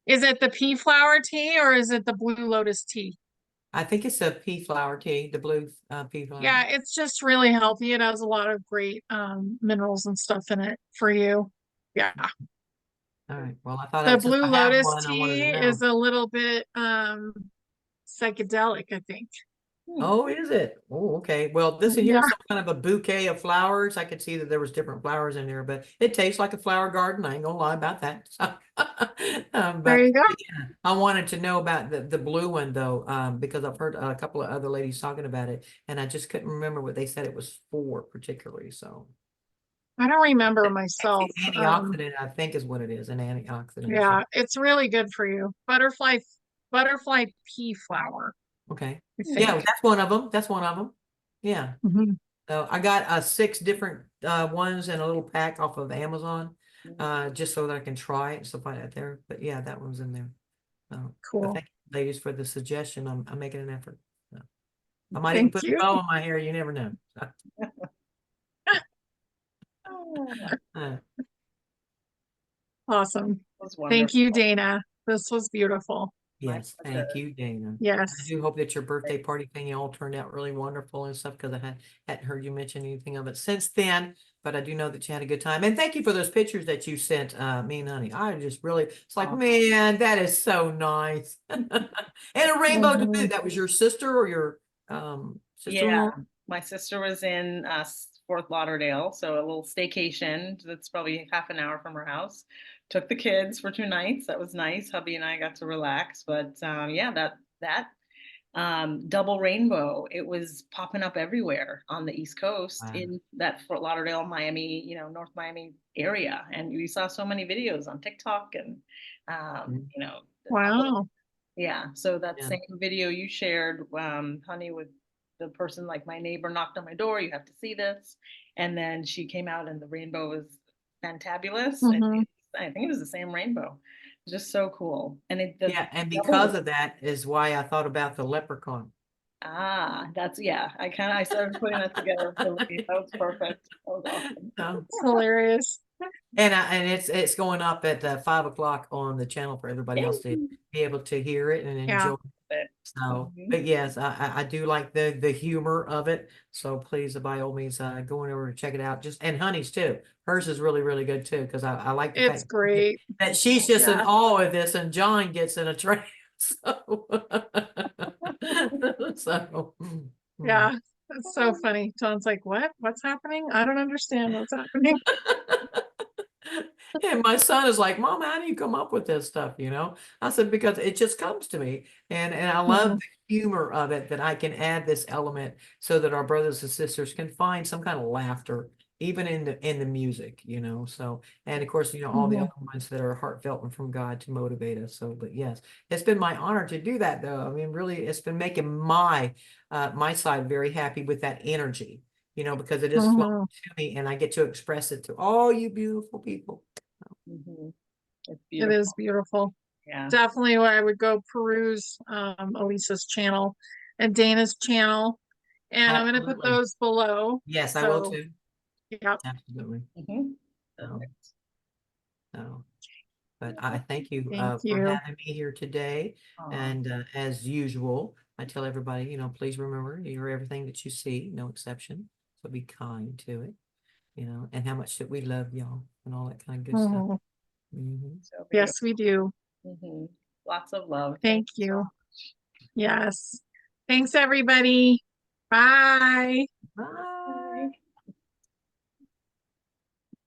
Is it the pea flower tea or is it the blue lotus tea? I think it's a pea flower tea, the blue pea flower. Yeah, it's just really healthy. It has a lot of great minerals and stuff in it for you. Yeah. All right. Well, I thought The since blue I have lotus one, I wanted to tea know. is a little bit psychedelic, I think. Oh, is it? Oh, okay. Well, this Yeah. here's some kind of a bouquet of flowers. I could see that there was different flowers in there, but it tastes like a flower garden. I ain't gonna lie about that. So, There you go. yeah, I wanted to know about the blue one though, because I've heard a couple of other ladies talking about it, and I just couldn't remember what they said it was for particularly. So, I don't remember it's myself. the antioxidant, I think, is what it is, an antioxidant or Yeah, something. it's really good for you. Butterfly pea flower, Okay. I Yeah, think. that's one of them. That's one of them. Yeah. Mhm. So I got 6 different ones in a little pack off of Amazon, just so that I can try it and stuff like that there. But yeah, that one's in there. So, but Cool. thank you, ladies, for the suggestion. I'm making an effort. So, I might even Thank put a you. bow in my hair. You never know. Oh, Uh, Awesome. that was Thank wonderful. you, Dana. This was beautiful. My yes, pleasure. thank you, Dana. I Yes. do hope that your birthday party thing all turned out really wonderful and stuff, because I hadn't heard you mention anything of it since then. But I do know that you had a good time. And thank you for those pictures that you sent me and honey. I just really, it's like, Aw. man, that is so nice. And a rainbow to Mhm. boot. That was your sister or your Yeah, sister-in-law? my sister was in Fort Lauderdale, so a little staycation that's probably half an hour from her house. Took the kids for 2 nights. That was nice. Hubby and I got to relax. But yeah, that double rainbow, it was popping up everywhere on the East Coast Wow. in that Fort Lauderdale, Miami, North Miami area. And we saw so many videos on TikTok and Mhm. Wow. yeah. So that Yeah. same video you shared, honey, with the person, like, my neighbor knocked on my door, you have to see this. And then she came out and the rainbow was fantabulous. Mhm. I think it was the same rainbow. Just so cool. And Yeah, and double, because of that is why I thought about the leprechaun. yeah, I started putting that together for me. That was perfect. That was awesome. So, It's hilarious. and it's going up at 5 o'clock on the channel for everybody else to be able to hear it and Yeah. enjoy. So, Mhm. but yes, I do like the humor of it. So please, by all means, going over to check it out. Just, and Honey's too. Hers is really, really good too, because I like the It's fact great. that she's just in Yeah. awe of this, and John gets in a trance. So, so Yeah. It's so funny. John's like, what? What's happening? I don't understand what's happening. And my son is like, Mom, how do you come up with this stuff? I said, because it just comes to me. And I love Mhm. the humor of it, that I can add this element so that our brothers and sisters can find some kind of laughter, even in the music, So, and of course, all the Mhm. other ones that are heartfelt and from God to motivate us. So, but yes, it's been my honor to do that though. I mean, really, it's been making my side very happy with that energy, because it is flowing Mhm. to me and I get to express it to all you beautiful people. Mhm. It's It is beautiful. beautiful. Yeah. Definitely I would go peruse Elisa's channel and Dana's channel. And I'm gonna put Absolutely. those below. Yes, I will So too. yeah. Absolutely. Mhm. So, Perfect. so, but I thank you Thank for you. having me here today. Aw. And as usual, I tell everybody, you know, please remember you're everything that you see, no exception. So be kind to it, you know, and how much that we love y'all and all that kind of good stuff. Oh, So yes, we do. beautiful. Lots of love. Thank so you. much. Yes. Thanks, everybody. Bye. Bye.